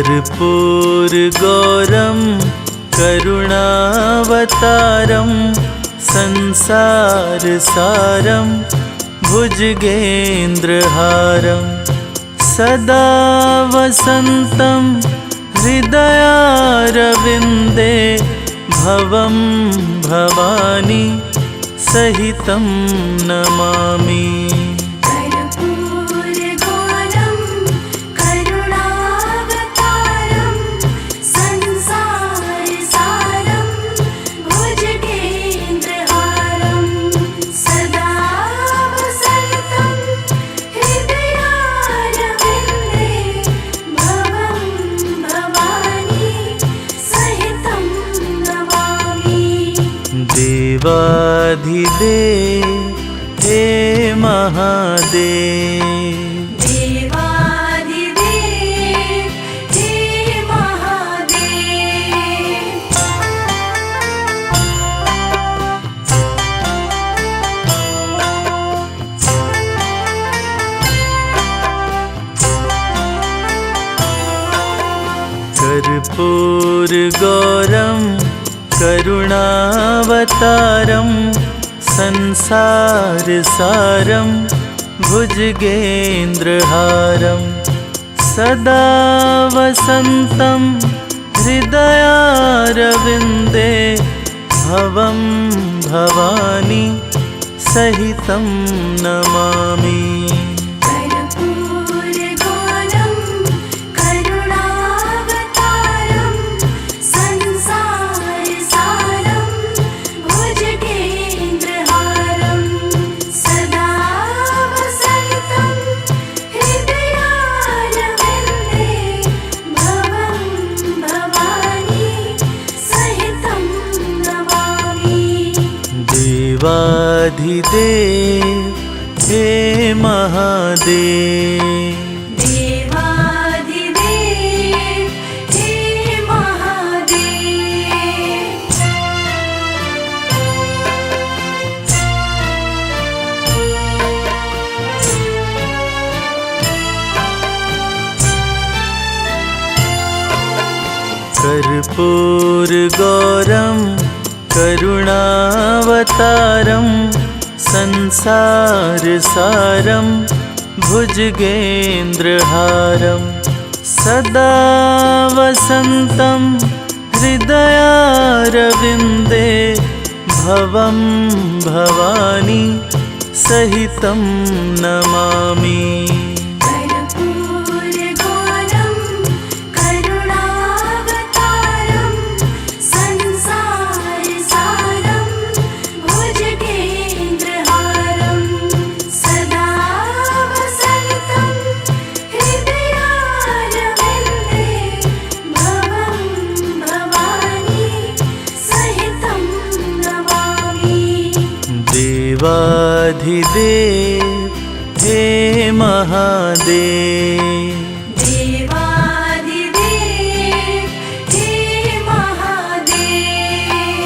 कर्पूरगौरं करुणावतारं संसारसारं भुजगेन्द्रहारं सदा वसन्तं हृदयारविन्दे भवं भवानी सहितं नमामि। देवाधिदेव हे महादेव, देवाधिदेव हे महादेव। कर्पूरगौरं करुणावतारं संसारसारं भुजगेन्द्रहारं सदा वसन्तं हृदयारविन्दे भवं भवानी सहितं नमामि। देवाधिदेव हे महादेव, देवाधिदेव हे महादेव। कर्पूरगौरं करुणावतारं संसारसारं भुजगेन्द्रहारं सदा वसन्तं हृदयारविन्दे भवं भवानी सहितं नमामि। देवाधिदेव हे महादेव, देवाधिदेव हे महादेव।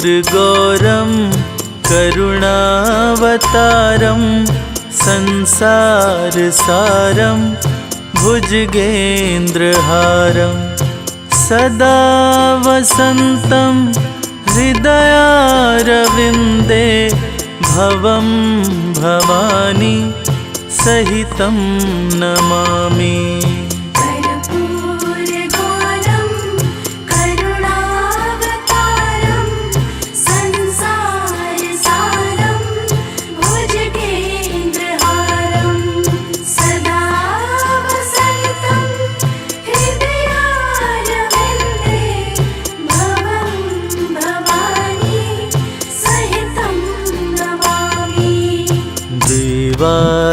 कर्पूरगौरं करुणावतारं संसारसारं भुजगेन्द्रहारं सदा वसन्तं हृदयारविन्दे भवं भवानी सहितं नमामि।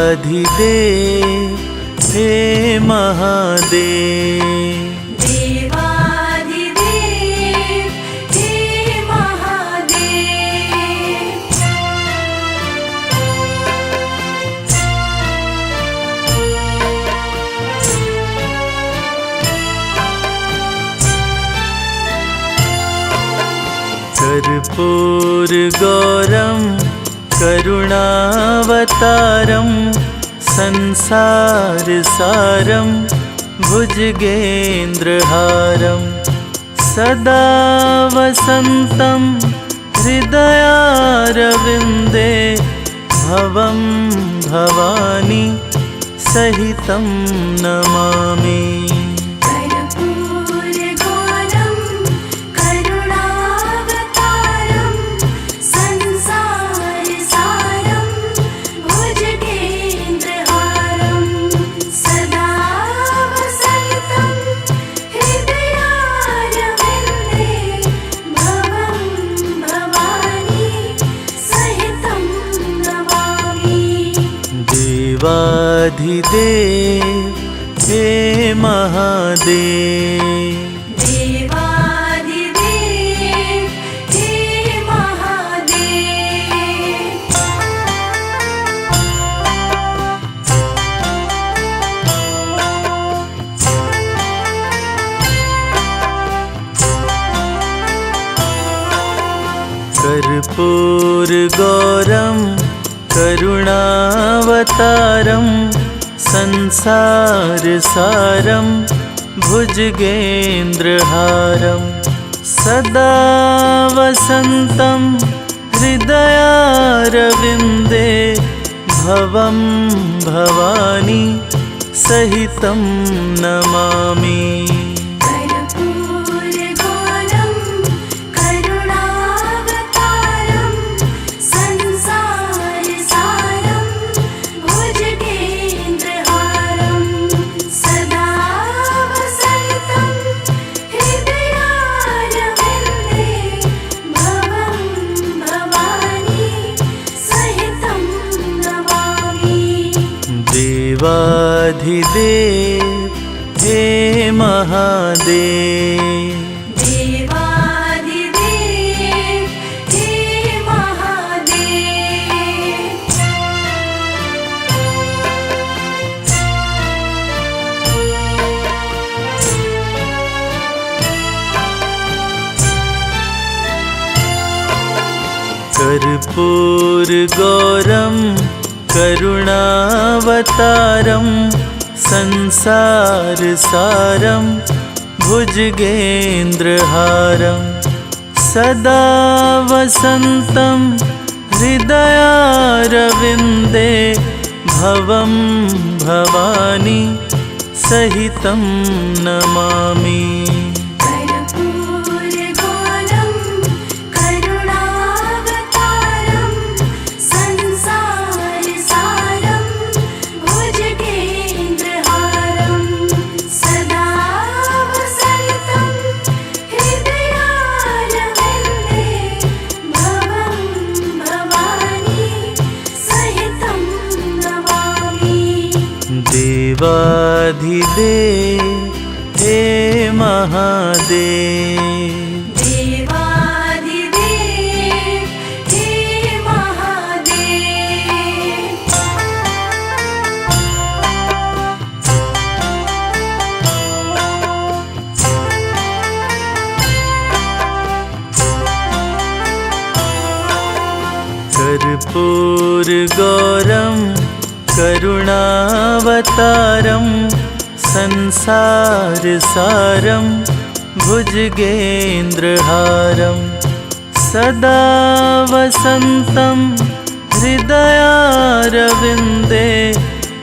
देवाधिदेव हे महादेव, देवाधिदेव हे महादेव। कर्पूरगौरं करुणावतारं संसारसारं भुजगेन्द्रहारं सदा वसन्तं हृदयारविन्दे भवं भवानी सहितं नमामि। कर्पूरगौरं करुणावतारं संसारसारं भुजगेन्द्रहारं सदा वसन्तं हृदयारविन्दे भवं भवानी सहितं नमामि। देवाधिदेव हे महादेव, देवादिदेव हे महादेव। कर्पूरगौरं करुणावतारं संसारसारं भुजगेन्द्रहारं सदा वसन्तं हृदयारविन्दे भवं भवानी सहितं नमामि। कर्पूरगौरं करुणावतारं संसारसारं भुजगेन्द्रहारं सदा वसन्तं हृदयारविन्दे भवं भवानी सहितं नमामि। देवाधिदेव हे महादेव, देवादिदेव हे महादेव। कर्पूरगौरं करुणावतारं संसारसारं भुजगेन्द्रहारं सदा वसन्तं हृदयारविन्दे भवं भवानी सहितं नमामि। कर्पूरगौरं करुणावतारं संसारसारं भुजगेन्द्रहारं सदा वसन्तं हृदयारविन्दे भवं भवानी सहितं नमामि। देवाधिदेव हे महादेव, देवादिदेव हे महादेव। कर्पूरगौरं करुणावतारं संसारसारं भुजगेन्द्रहारं सदा वसन्तं हृदयारविन्दे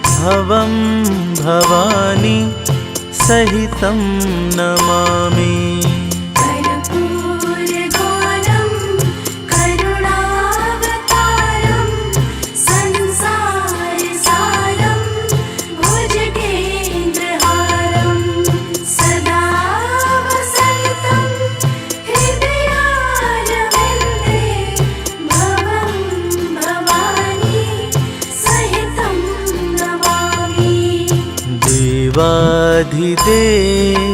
भवं भवानी सहितं नमामि। कर्पूरगौरं करुणावतारं संसारसारं भुजगेन्द्रहारं सदा वसन्तं हृदयारविन्दे भवं भवानी सहितं नमामि। देवाधिदेव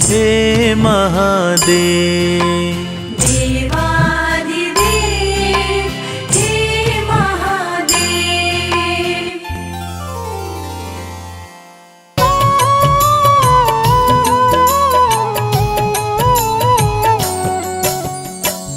हे महादेव, देवादिदेव हे महादेव।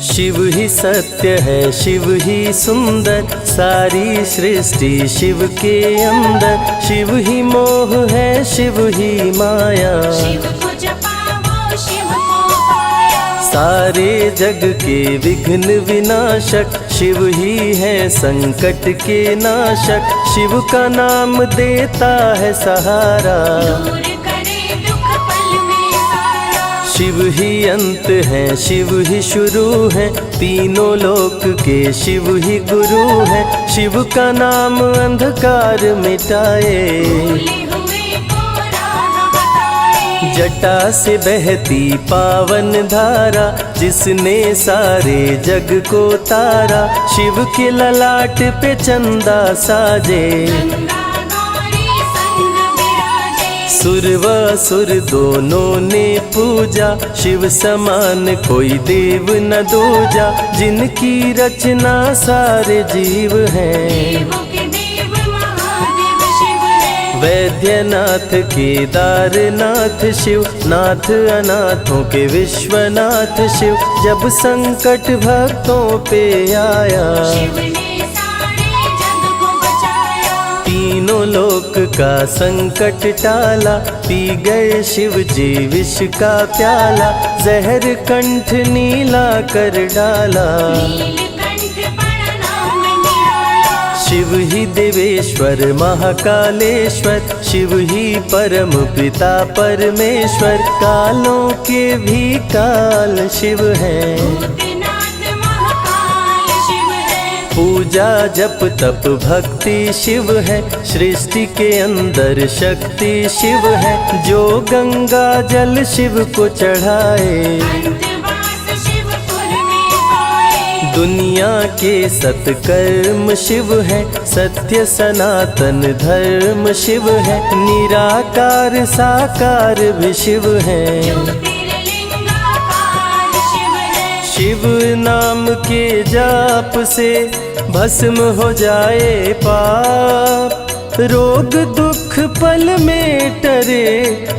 शिव ही ही सत्य है, शिव ही सुंदर, सारी सृष्टि शिव के अंदर। शिव ही मोह है, शिव ही माया, शिव को जपाओ शिव को पाया। सारे जग के विघ्न विनाशक, शिव ही है संकट के नाशक। शिव का नाम देता है सहारा, दूर करे दुख पल में सारा। शिव ही अंत है, शिव ही शुरू है, तीनों लोक के शिव ही गुरु है। शिव का नाम अंधकार मिटाए, भूले हुए को राह बताए। जटा से बहती पावन धारा, जिसने सारे जग को तारा। शिव के ललाट पे चंदा साजे, गंगा गौरी संग विराजे। सुर व असुर दोनों ने पूजा, शिव समान कोई देव न दूजा। जिनकी रचना सारे जीव हैं, देवों के देव महादेव शिव है। वैद्यनाथ केदारनाथ शिव, नाथ अनाथों के विश्वनाथ शिव। जब संकट भक्तों पे आया, शिव ने सारे जग को बचाया। तीनों लोक का संकट टाला, पी गए शिव जी विष का प्याला। जहर कंठ नीला कर डाला, नीलकंठ बड़ा नाम निराला। शिव ही देवेश्वर महाकालेश्वर, शिव ही परम पिता परमेश्वर। कालों के भी काल शिव हैं, भूतनाथ महाकाल शिव है। पूजा जप तप भक्ति शिव है, सृष्टि के अंदर शक्ति शिव है। जो गंगा जल शिव को चढ़ाए, अंतवास शिवपुर में पाए। दुनिया के सत्कर्म शिव है, सत्य सनातन धर्म शिव है। निराकार साकार भी शिव है, ज्योतिर्लिंगाकार शिव है। शिव नाम के जाप से भस्म हो जाए पाप। रोग दुख पल में टरे,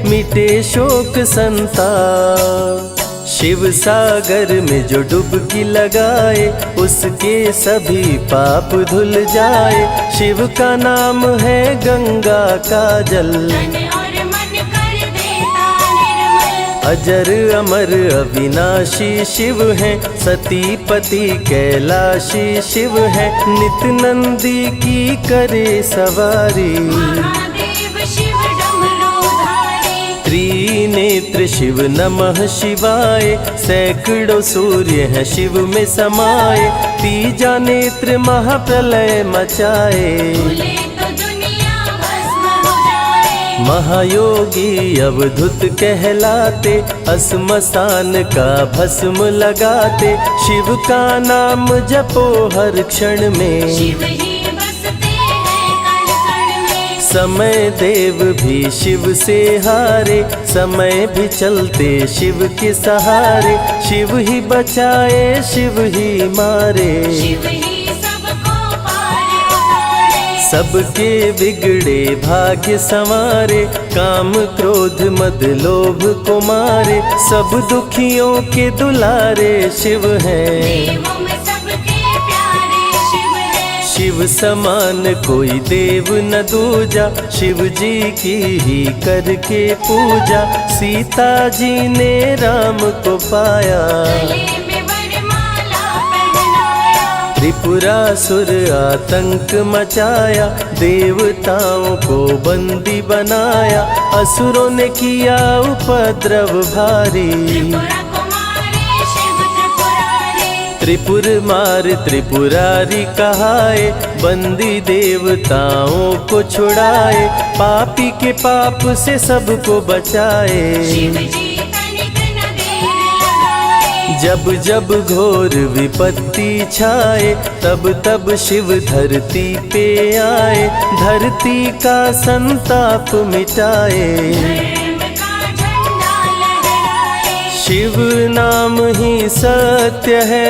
मिटे शोक संताप। शिव सागर में जो डुबकी लगाए, उसके सभी पाप धुल जाए। शिव का नाम है गंगा का जल, तन और मन कर देता निर्मल। अजर अमर अविनाशी शिव है, सतीपति कैलाशी शिव है। नित नंदी की करे सवारी, महादेव शिव डमरूधारी। त्रिनेत्र शिव नमः शिवाय। सैकड़ों सूर्य हैं शिव में समाये, तीजा नेत्र महाप्रलय मचाए। भूले तो दुनिया भस्म हो जाए। महायोगी अवधूत कहलाते, अस्मशान का भस्म लगाते। शिव का नाम जपो हर क्षण में, शिव ही बसते हैं कण कण में। समय देव भी शिव से हारे, समय भी चलते शिव के सहारे। शिव ही बचाए शिव ही मारे, शिव ही सबको पार उतारे। सबके बिगड़े भाग्य संवारे। काम क्रोध मद लोभ को मारे, सब दुखियों के दुलारे शिव हैं। देवों में सबके प्यारे शिव है। शिव समान कोई देव न दूजा, शिव जी की ही करके पूजा। सीता जी ने राम को पाया, गले में वरमाला पहनाया। त्रिपुरासुर आतंक मचाया। देवताओं को बंदी बनाया, असुरों ने किया उपद्रव भारी। त्रिपुरा कुमारी शिव त्रिपुरारी। त्रिपुर मार त्रिपुरारी कहाए, बंदी देवताओं को छुड़ाए। पापी के पाप से सबको बचाए, शिव जी तनिक न देर लगाए। जब जब घोर विपत्ति छाए, तब तब शिव धरती पे आए। धरती का संताप मिटाए, धर्म का झंडा लहराए। शिव नाम ही सत्य है,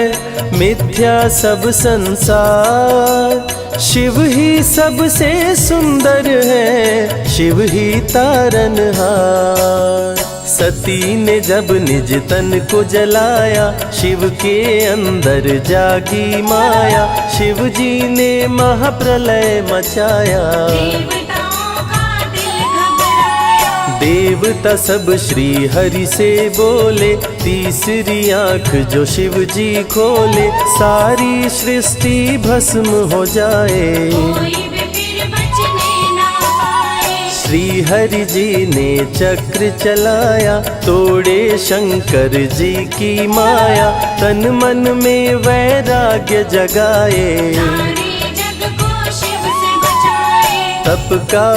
मिथ्या सब संसार। शिव ही सबसे सुंदर है, शिव ही तारनहार। सती ने जब निज तन को जलाया, शिव के अंदर जागी माया। शिव जी ने महाप्रलय मचाया, देवताओं का दिल घबराया। देवता सब श्री हरि से बोले, तीसरी आंख जो शिव जी खोले, सारी सृष्टि भस्म हो जाए। कोई भी फिर बचने ना पाए। श्री हरि जी ने चक्र चलाया, तोड़े शंकर जी की माया। तन मन में वैराग्य जगाए, सारे जग को शिव से बचाए। तप का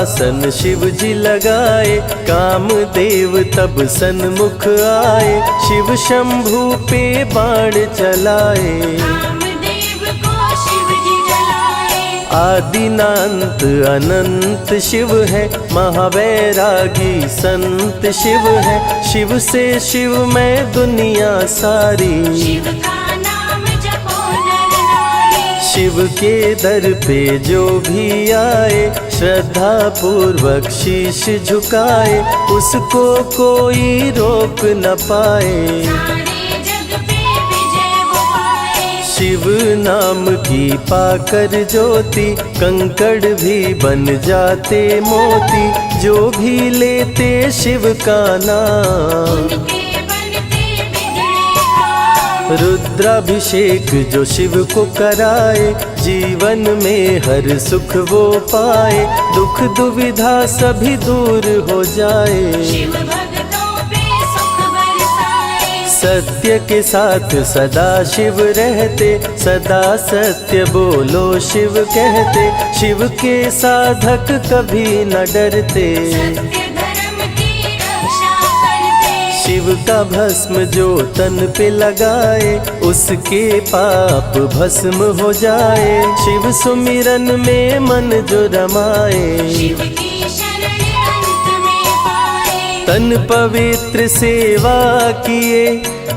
आसन शिव जी लगाए, कामदेव तब सन्मुख आए। शिव शंभू पे बाण चलाए, कामदेव को शिव जी जलाए। आदिनांत अनंत शिव है, महावैरागी संत शिव है। शिव से शिव में दुनिया सारी, शिव का नाम जपो नर नारी। शिव के दर पे जो भी आए, श्रद्धा पूर्वक शीश झुकाए। उसको कोई रोक न पाए, सारे जग पे विजय वो पाए। शिव नाम की पाकर ज्योति, कंकड़ भी बन जाते मोती। जो भी लेते शिव का नाम, उनके बनते बिगड़े काम। रुद्राभिषेक जो शिव को कराए, जीवन में हर सुख वो पाए। दुख दुविधा सभी दूर हो जाए, शिव भक्तों पे सुख बरसाए। सत्य के साथ सदा शिव रहते, सदा सत्य बोलो शिव कहते। शिव के साधक कभी न डरते, सत्य धर्म की रक्षा करते। शिव का भस्म जो तन पे लगाए, उसके पाप भस्म हो जाए। शिव सुमिरन में मन जो रमाए, शिव की शरण अंत में पाए। तन पवित्र सेवा किए,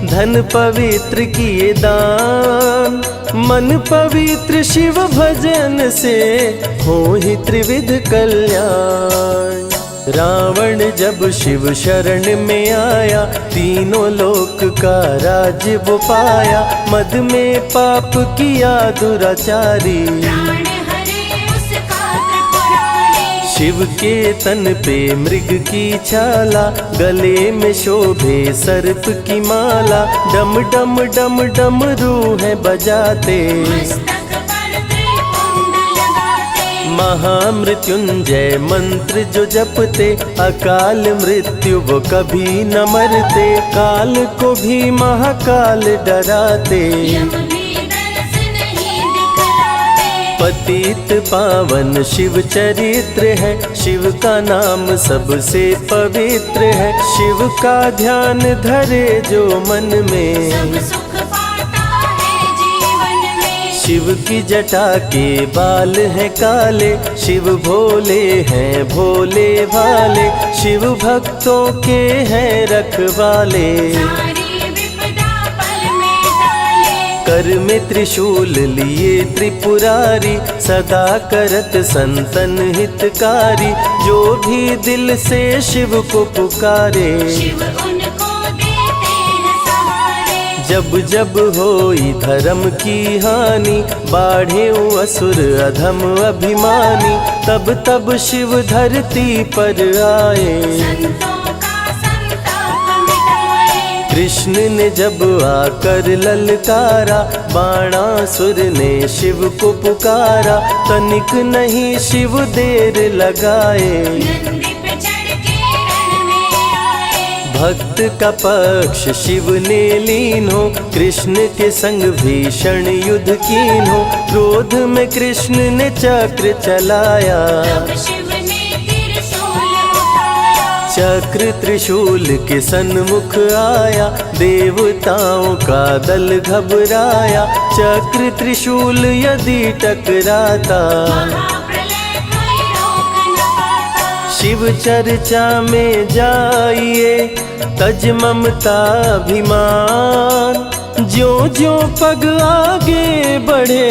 धन पवित्र किए दान। मन पवित्र शिव भजन से, हो ही त्रिविध कल्याण। रावण जब शिव शरण में आया, तीनों लोक का राज वो पाया। मद में पाप किया दुराचारी, प्राण हरे उसका त्रिपुरारी। शिव के तन पे मृग की छाला, गले में शोभे सर्प की माला। डम डम डम डम रूहें बजाते, मस्तक पर त्रिपुंड लगाते। महामृत्युंजय मंत्र जो जपते, अकाल मृत्यु वो कभी न मरते। काल को भी महाकाल डराते, यम भी दर्श नहीं दिखलाते। पतित पावन शिव चरित्र है, शिव का नाम सबसे पवित्र है। शिव का ध्यान धरे जो मन में, सब सुख पाता है जीवन में। शिव की जटा के बाल हैं काले, शिव भोले हैं भोले भाले। शिव भक्तों के हैं रखवाले, सारी विपदा पल में टाले। कर में त्रिशूल लिए त्रिपुरारी, सदा करत संतन हितकारी। जो भी दिल से शिव को पुकारे, शिव उनको देते हैं सहारे। जब जब होई धर्म की हानि, बाढ़े असुर अधम अभिमानी। तब तब शिव धरती पर आए, संतों का संताप मिटाए। कृष्ण ने जब आकर ललकारा, बाणासुर ने शिव को पुकारा। तनिक नहीं शिव देर लगाए, नंदी पे चढ़ के रण में आए। भक्त का पक्ष शिव ने लीन हो, कृष्ण के संग भीषण युद्ध कीन हो। क्रोध में कृष्ण ने चक्र चलाया, तब शिव ने त्रिशूल उठाया। चक्र त्रिशूल के सन्मुख आया, देवताओं का दल घबराया। चक्र त्रिशूल यदि टकराता, महाप्रलय कोई रोक न पाता। शिव चर्चा में जाइए, तज ममता अभिमान। ज्यों ज्यों पग आगे बढ़े,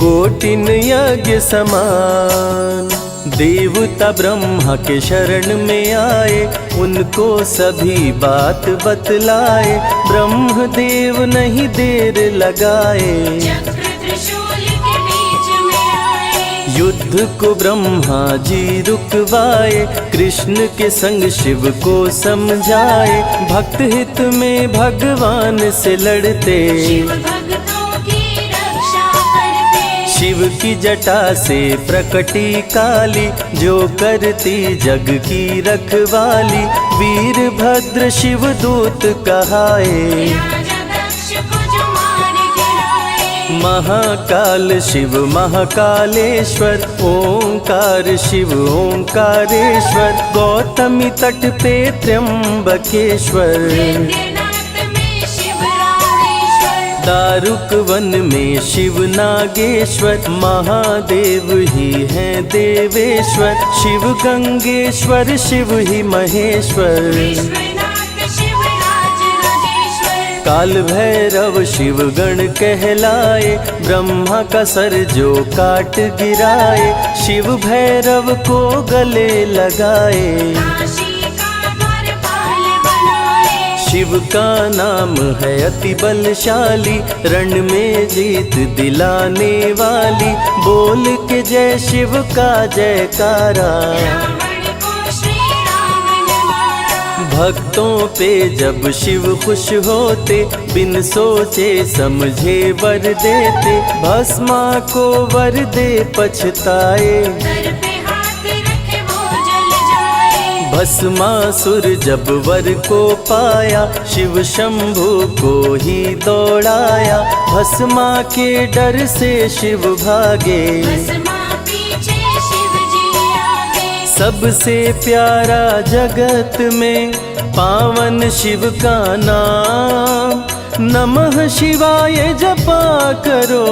कोटिन यज्ञ समान। देवता ब्रह्मा के शरण में आए, उनको सभी बात बतलाए। ब्रह्मदेव नहीं देर लगाए, चक्र त्रिशूल के बीच में आए। युद्ध को ब्रह्मा जी रुकवाए। कृष्ण के संग शिव को समझाए, भक्त हित में भगवान से लड़ते। शिव भक्तों की रक्षा करते। शिव की जटा से प्रकटी काली, जो करती जग की रखवाली। वीरभद्र शिव दूत कहाए, राजा दक्ष को जो मार गिराए। महाकाल शिव महाकालेश्वर। ओंकार शिव ओंकारेश्वर। गौतमी तट पे त्र्यंबकेश्वर। वैद्यनाथ में शिव रामेश्वर। दारुक वन में शिव नागेश्वर। महादेव ही हैं देवेश्वर। शिव गंगेश्वर शिव ही महेश्वर। विश्वनाथ शिव राज राजेश्वर। काल भैरव शिव गण कहलाए। ब्रह्मा का सर जो काट गिराए, शिव भैरव को गले लगाए। काशी का द्वारपाल बनाए। शिव का नाम है अति बलशाली, रण में जीत दिलाने वाली। बोल के जय शिव का जयकारा, रावण को श्री राम ने मारा। भक्तों पे जब शिव खुश होते, बिन सोचे समझे वर देते। भस्मा को वर दे पछताए, सर पे हाथ रखे वो जल जाए। भस्मासुर जब वर को पाया, शिव शंभु को ही दौड़ाया। भस्मा के डर से शिव भागे, भस्मा पीछे शिव जी आगे। सबसे प्यारा जगत में पावन शिव का नाम। नमः शिवाय जपा करो,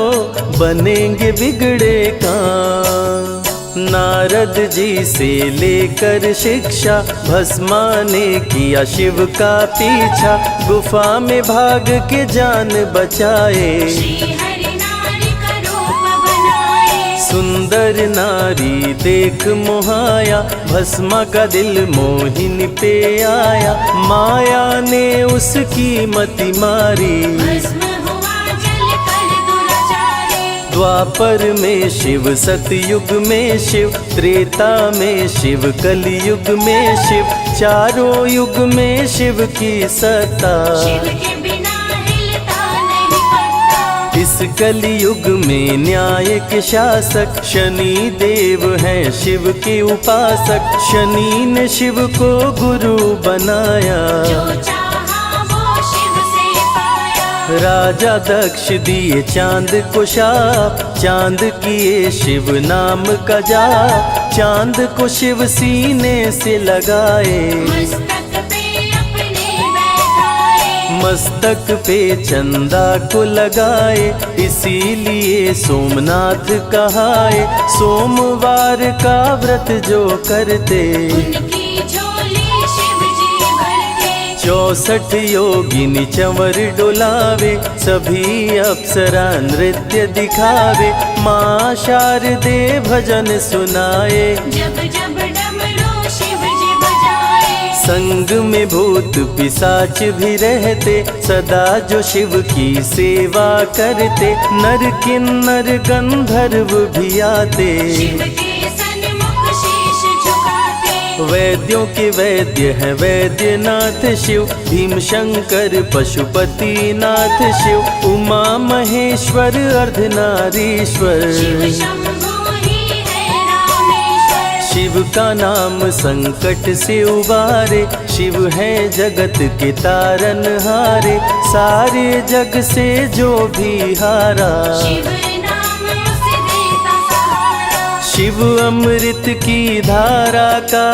बनेंगे बिगड़े काम। नारद जी से लेकर शिक्षा, भस्मा ने किया शिव का पीछा। गुफा में भाग के जान बचाए, श्री हरि नारी का रूप बनाए। सुंदर नारी देख मोहाया। भस्मा का दिल मोहिनी पे आया, माया ने उसकी मति मारी। भस्म हुआ जल कर दुराचारी। द्वापर में शिव, सतयुग में शिव, त्रेता में शिव, कलयुग में शिव। चारों युग में शिव की सत्ता, शिव के बिना हिलता नहीं पत्ता। इस कलयुग में न्याय के शासक शनि देव हैं शिव के उपासक। शनि ने शिव को गुरु बनाया, जो चाहा वो शिव से पाया। राजा दक्ष दिए चांद को शाप। चांद किए शिव नाम का जाप। चांद को शिव सीने से लगाए, मस्तक पे अपने बैठाए। मस्तक पे चंदा को लगाए। इसीलिए सोमनाथ कहाए, सोमवार का व्रत जो करते। उनकी झोली शिव जी भरते। 64 योगिनी चंवर डोलावे, सभी अप्सरा नृत्य दिखावे। माँ शारदे भजन सुनाए, जब जब डमरू शिव जी बजाए। संग में भूत पिशाच भी रहते, सदा जो शिव की सेवा करते। नर किन्नर गंधर्व भी आते, शिव के सन्मुख शीश झुकाते। वैद्यों के वैद्य है वैद्यनाथ शिव। भीम शंकर पशुपति नाथ शिव। उमा महेश्वर अर्धनारीश्वर, शिव शंभु ही है रामेश्वर। शिव का नाम संकट से उबारे। शिव है जगत के तारनहारे, सारे जग से जो भी हारा। शिव नाम उसे देता सहारा। शिव अमृत की धारा का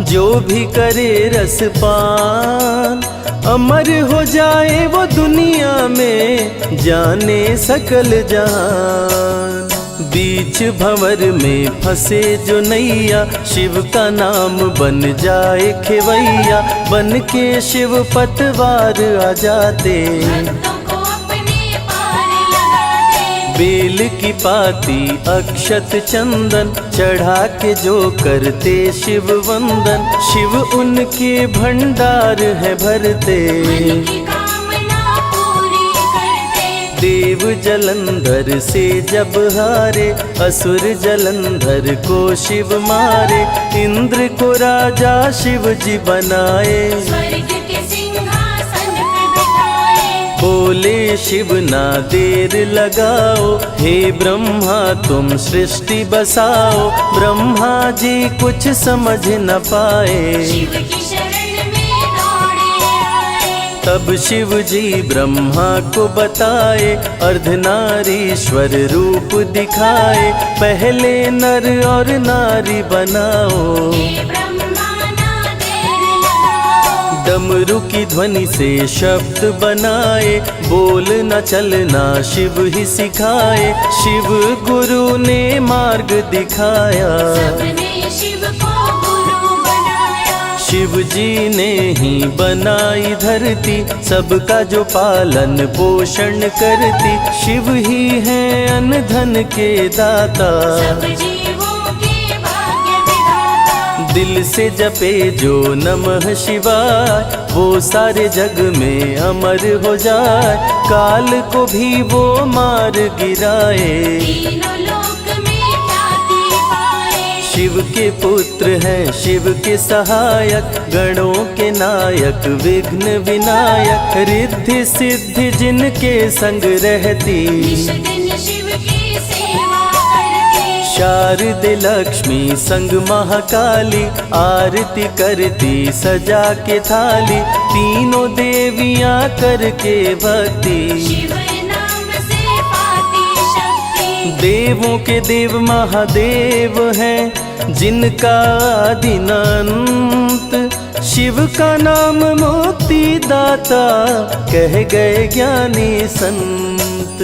जो भी करे रसपान, अमर हो जाए वो दुनिया में, जाने सकल जहान। बीच भंवर में फंसे जो नैया, शिव का नाम बन जाए खेवैया। बन के शिव पतवार आ जाते, भक्तों को अपने पार लगाते। बेल की पाती अक्षत चंदन चढ़ा के जो करते शिव वंदन, शिव उनके भंडार है भरते। मन की कामना पूरी करते। देव जलंधर से जब हारे, असुर जलंधर को शिव मारे। इंद्र को राजा शिव जी बनाए, स्वर्ग के सिंहासन पे बिठाए। बोले शिव ना देर लगाओ, हे ब्रह्मा तुम सृष्टि बसाओ। ब्रह्मा जी कुछ समझ न पाए, शिव की शरण में दौड़े आए। तब शिव जी ब्रह्मा को बताए, अर्धनारीश्वर रूप दिखाए। पहले नर और नारी बनाओ, हे ब्रह्मा ना देर लगाओ। डमरू की ध्वनि से शब्द बनाए, बोलना चलना शिव ही सिखाए। शिव गुरु ने मार्ग दिखाया, सबने शिव को गुरु बनाया। शिव जी ने ही बनाई धरती, सबका जो पालन पोषण करती। शिव ही है अन्न धन के दाता, सब जीवों के भाग्य विधाता। दिल से जपे जो नमः शिवाय, वो सारे जग में अमर हो जाए। काल को भी वो मार गिराए, तीनों लोक में ख्याति पाए। शिव के पुत्र हैं शिव के सहायक, गणों के नायक विघ्न विनायक। रिद्धि सिद्धि जिनके संग रहती, निश दिन शिव की सेवा करते। शारदे लक्ष्मी संग महाकाली, आरती करती सजा के थाली। तीनों देवियां करके भक्ति, शिव नाम से पाती शक्ति। देवों के देव महादेव हैं, जिनका आदि न अंत। शिव का नाम मुक्ति दाता, कह गए ज्ञानी संत।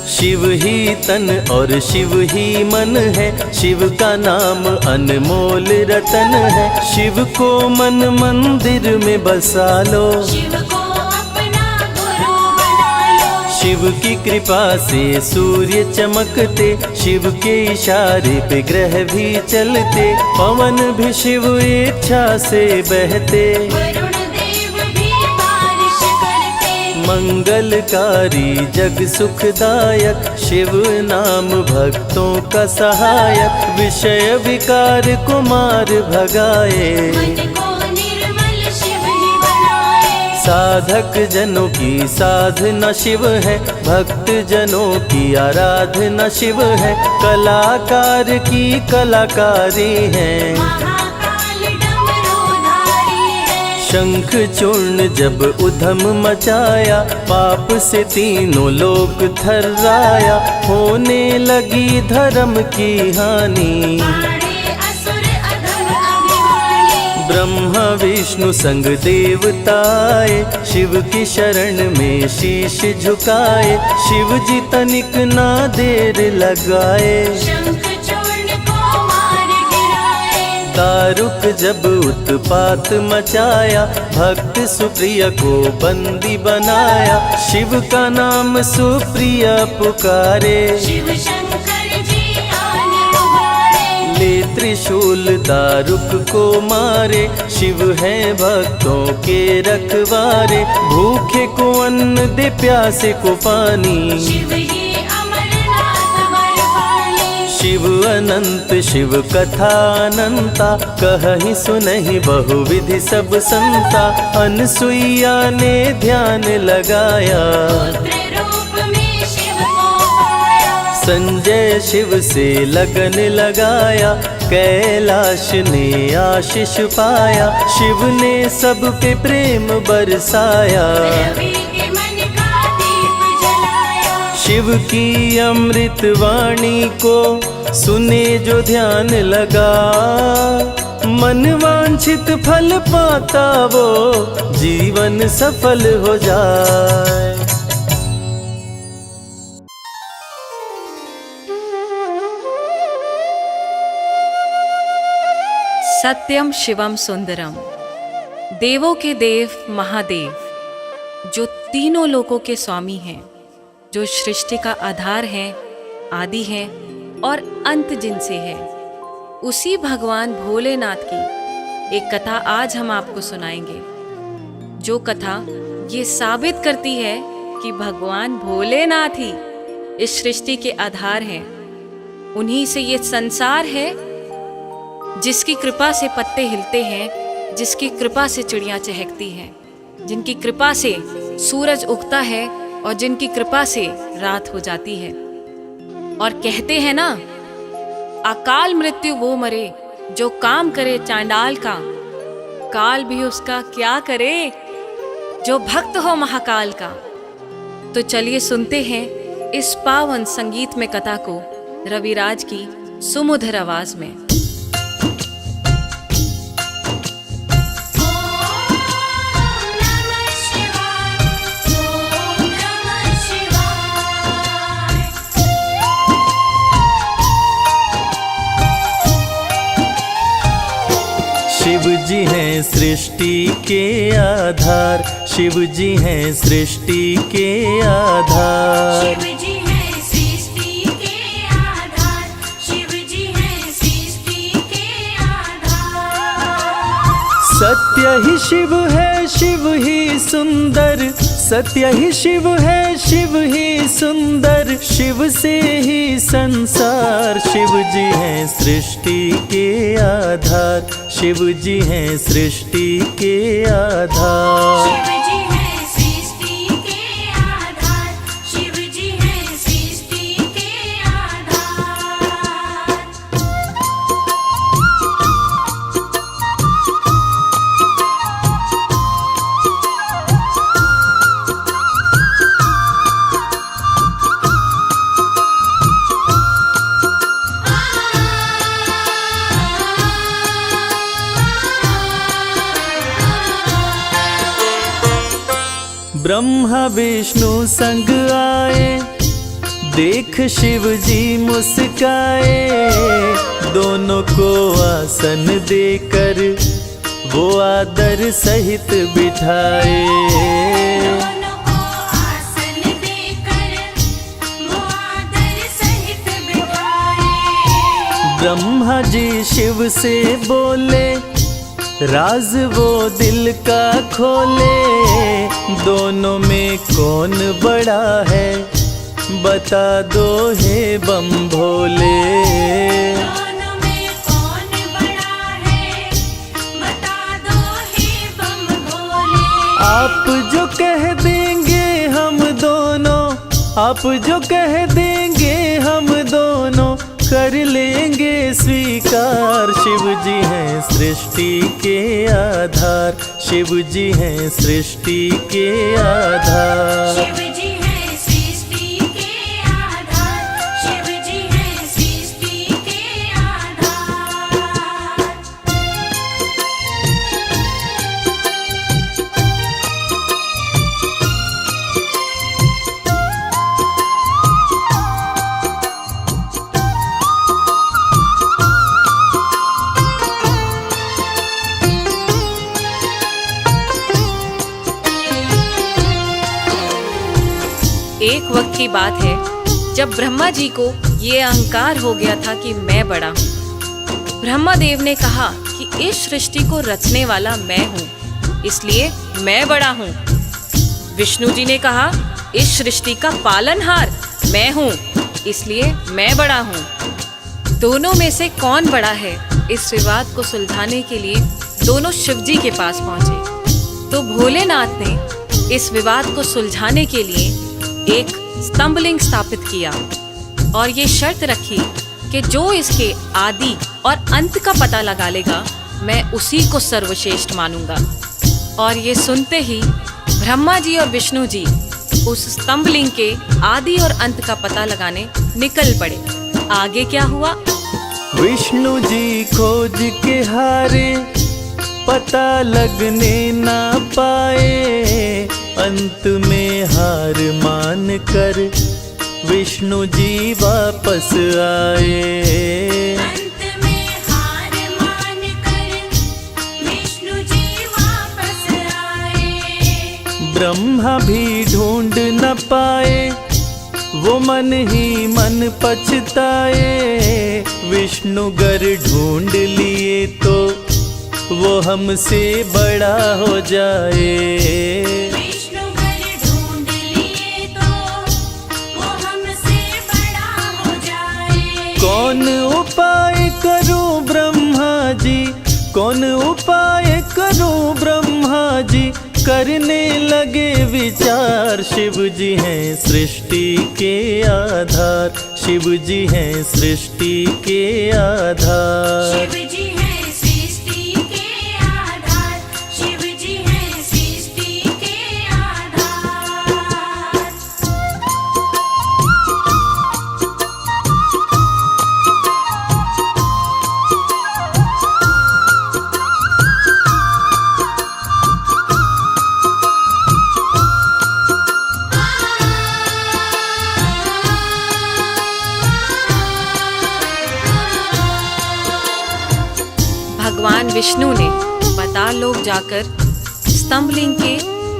शिव ही तन और शिव ही मन है, शिव का नाम अनमोल रतन है। शिव को मन मंदिर में बसा लो, शिव को अपना गुरु बना लो। शिव की कृपा से सूर्य चमकते, शिव के इशारे पे ग्रह भी चलते। पवन भी शिव इच्छा से बहते, वरुण देव भी बारिश करते। मंगलकारी जग सुखदायक, शिव नाम भक्तों का सहायक। विषय विकार को मार भगाए, मन को निर्मल शिव ही बनाए। साधक जनों की साधना शिव है, भक्त जनों की आराधना शिव है। कलाकार की कलाकारी है, महाकाल डमरूधारी है। शंख चूर्ण जब उधम मचाया, पाप से तीनों लोक थर्राया। होने लगी धर्म की हानि, बाड़े असुर अधम अभिमानी। ब्रह्मा विष्णु संग देवताए, शिव की शरण में शीश झुकाए। शिव जी तनिक ना देर लगाए, शंख चूर्ण को मार गिराए। दारुक जब उत्पात मचाया, भक्त सुप्रिया को बंदी बनाया। शिव का नाम सुप्रिया पुकारे, शिव शंकर जी आन उबारे। ले त्रिशूल दारुक को मारे। शिव है भक्तों के रखवारे, भूखे को अन्न दे प्यासे को पानी। शिव ही अमरनाथ बरपाली। शिव अनंत शिव कथा अनंता, कहीं सुनहि बहुविधि सब संता। अनसुईया ने ध्यान लगाया, पुत्र रूप में शिव को पाया। संजय शिव से लगन लगाया। कैलाश ने आशीष पाया, शिव ने सब पे प्रेम बरसाया। रवि के मन का दीप जलाया। शिव की अमृत वाणी को सुने जो ध्यान लगा, मन वांछित फल पाता वो जीवन सफल हो जाए। सत्यम शिवम सुंदरम, देवों के देव महादेव, जो तीनों लोकों के स्वामी हैं, जो सृष्टि का आधार हैं, आदि हैं और अंत जिनसे है। उसी भगवान भोलेनाथ की एक कथा आज हम आपको सुनाएंगे, जो कथा ये साबित करती है कि भगवान भोलेनाथ ही इस सृष्टि के आधार हैं। उन्हीं से ये संसार है, जिसकी कृपा से पत्ते हिलते हैं, जिसकी कृपा से चिड़ियां चहकती हैं, जिनकी कृपा से सूरज उगता है और जिनकी कृपा से रात हो जाती है। और कहते हैं ना, अकाल मृत्यु वो मरे जो काम करे चांडाल का, काल भी उसका क्या करे जो भक्त हो महाकाल का। तो चलिए सुनते हैं इस पावन संगीत में कथा को रविराज की सुमधुर आवाज में। शिव जी हैं सृष्टि के आधार, शिव जी हैं सृष्टि के आधार। शिव जी हैं सृष्टि के आधार, शिव जी हैं सृष्टि के आधार। सत्य ही शिव है, शिव ही सुंदर, सत्य ही शिव है, शिव ही सुंदर, शिव से ही संसार। शिव जी हैं सृष्टि के आधार, शिव जी हैं सृष्टि के आधार। शिव जी हैं सृष्टि के आधार, शिव जी हैं सृष्टि के आधार। ब्रह्मा विष्णु संग आए, देख शिव जी मुस्काए, दोनों को आसन देकर वो आदर सहित बिठाए। दोनों को आसन देकर वो आदर सहित बिठाए। ब्रह्मा जी शिव से बोले, राज वो दिल का खोले, दोनों में कौन बड़ा है बता दो हे बम भोले। दोनों में कौन बड़ा है बता दो हे बम भोले। आप जो कह देंगे हम दोनों, आप जो कह देंगे हम दोनों कर लेंगे स्वीकार। शिव जी हैं सृष्टि के आधार, शिव जी हैं सृष्टि के आधार। शिव जी हैं सृष्टि के आधार, शिव जी हैं सृष्टि के आधार। एक वक्त की बात है जब ब्रह्मा जी को ये अहंकार हो गया था कि मैं बड़ा हूँ। ब्रह्मा देव ने कहा कि इस सृष्टि को रचने वाला मैं हूँ, इसलिए मैं बड़ा हूँ। विष्णु जी ने कहा इस सृष्टि का पालनहार मैं हूँ, इसलिए मैं बड़ा हूँ। दोनों में से कौन बड़ा है, इस विवाद को सुलझाने के लिए दोनों शिव जी के पास पहुंचे। तो भोलेनाथ ने इस विवाद को सुलझाने के लिए एक स्तंभलिंग स्थापित किया और ये शर्त रखी कि जो इसके आदि और अंत का पता लगा लेगा, मैं उसी को सर्वश्रेष्ठ मानूंगा। और ये सुनते ही ब्रह्मा जी और विष्णु जी उस स्तंभलिंग के आदि और अंत का पता लगाने निकल पड़े। आगे क्या हुआ? विष्णु जी खोज के हारे, पता लगने ना पाए, अंत में हार मान कर विष्णु जी वापस आए। अंत में हार मान कर विष्णु जी वापस आए। ब्रह्मा भी ढूंढ न पाए, वो मन ही मन पछताए। विष्णु गर ढूंढ लिए तो वो हमसे बड़ा हो जाए। विष्णु गर ढूंढ लिए तो वो हमसे बड़ा हो जाए। कौन उपाय करूं ब्रह्मा जी, कौन उपाय करूं ब्रह्मा जी, करने लगे विचार। शिव जी हैं सृष्टि के आधार, शिव जी हैं सृष्टि के आधार। शिव जी हैं सृष्टि के आधार, शिव जी हैं सृष्टि के आधार। भगवान विष्णु ने पाताल लोक जाकर स्तंभलिंग के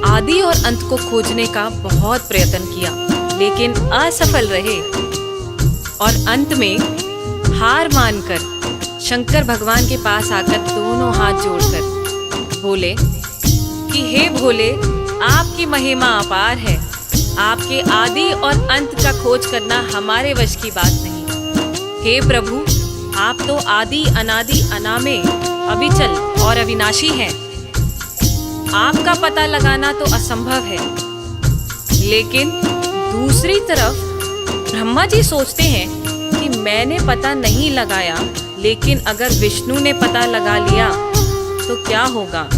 आदि और अंत को खोजने का बहुत प्रयत्न किया, लेकिन असफल रहे। और अंत में हार मानकर शंकर भगवान के पास आकर दोनों हाथ जोड़कर बोले कि हे भोले, आपकी महिमा अपार है, आपके आदि और अंत का खोज करना हमारे वश की बात नहीं। हे प्रभु, आप तो आदि अनादि अनामे अविचल और अविनाशी हैं। आपका पता लगाना तो असंभव है। लेकिन दूसरी तरफ ब्रह्मा जी सोचते हैं कि मैंने पता नहीं लगाया, लेकिन अगर विष्णु ने पता लगा लिया तो क्या होगा,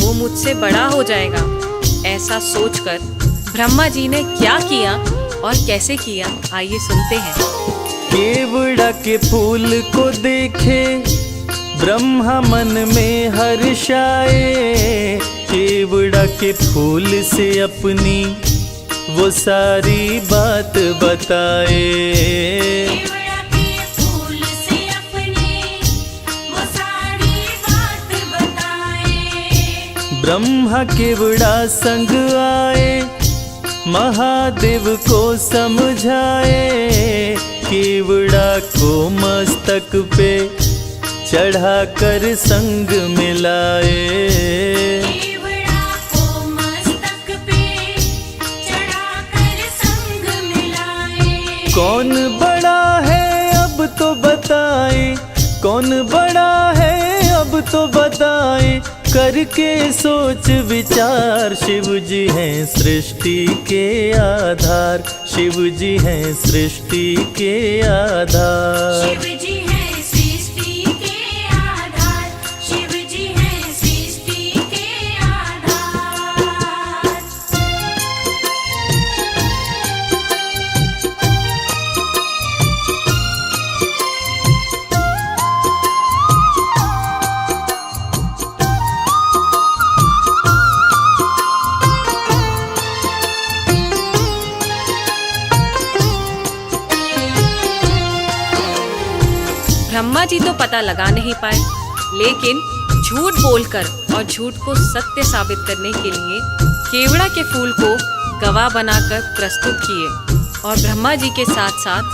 वो मुझसे बड़ा हो जाएगा। ऐसा सोचकर ब्रह्मा जी ने क्या किया और कैसे किया, आइए सुनते हैं। केवड़ा के फूल को देखे ब्रह्मा मन में हर्षाए। केवड़ा के फूल से अपनी वो सारी बात बताए। केवड़ा के फूल से अपनी वो सारी बात बताए। ब्रह्मा केवड़ा संग आए, महादेव को समझाए। केवड़ा को मस्तक पे चढ़ाकर संग मिलाए। केवड़ा को मस्तक पे चढ़ाकर संग मिलाए। कौन बड़ा है अब तो बताए, कौन बड़ा है अब तो बताए। करके सोच विचार, शिव जी हैं सृष्टि के आधार, शिव जी हैं सृष्टि के आधार। शिव जी हैं सृष्टि के आधार, शिव जी हैं सृष्टि के आधार। ब्रह्मा जी तो पता लगा नहीं पाए, लेकिन झूठ बोलकर और झूठ को सत्य साबित करने के लिए केवड़ा के फूल को गवाह बनाकर प्रस्तुत किए। और ब्रह्मा जी के साथ साथ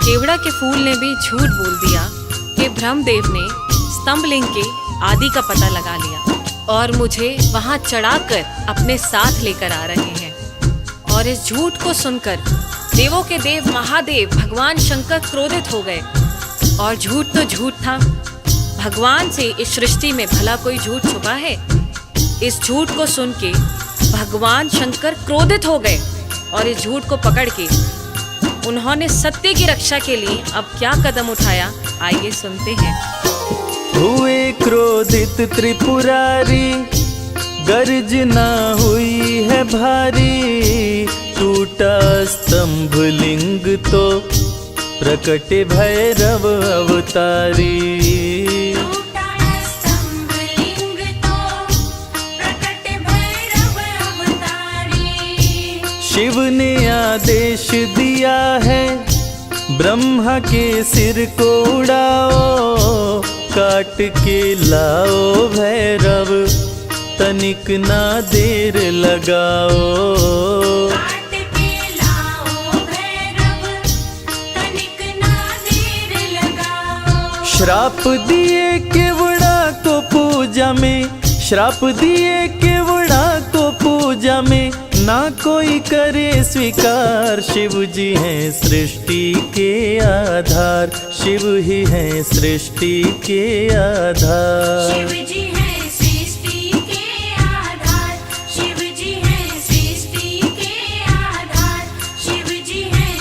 केवड़ा के फूल ने भी झूठ बोल दिया कि ब्रह्मदेव ने स्तंभलिंग के आदि का पता लगा लिया और मुझे वहां चढ़ाकर अपने साथ लेकर आ रहे हैं। और इस झूठ को सुनकर देवों के देव महादेव भगवान शंकर क्रोधित हो गए। और झूठ तो झूठ था, भगवान से इस सृष्टि में भला कोई झूठ छुपा है। इस झूठ को सुन के भगवान शंकर क्रोधित हो गए और इस झूठ को पकड़ के उन्होंने सत्य की रक्षा के लिए अब क्या कदम उठाया, आइए सुनते हैं। हुए क्रोधित त्रिपुरारी, गर्जना हुई है भारी। टूटा स्तंभ लिंग तो प्रकट भैरव अवतारी। टूटा स्तंभ लिंग तो प्रकट भैरव अवतारी। शिव ने आदेश दिया है, ब्रह्मा के सिर को उड़ाओ। काट के लाओ भैरव, तनिक ना देर लगाओ। काट के लाओ भैरव, श्राप दिए केवड़ा को पूजा में, श्राप दिए केवड़ा को पूजा में, ना कोई करे स्वीकार। शिव जी हैं सृष्टि के आधार, शिव ही हैं सृष्टि के आधार। शिव जी हैं सृष्टि के आधार, शिव जी हैं सृष्टि के आधार, शिव जी हैं।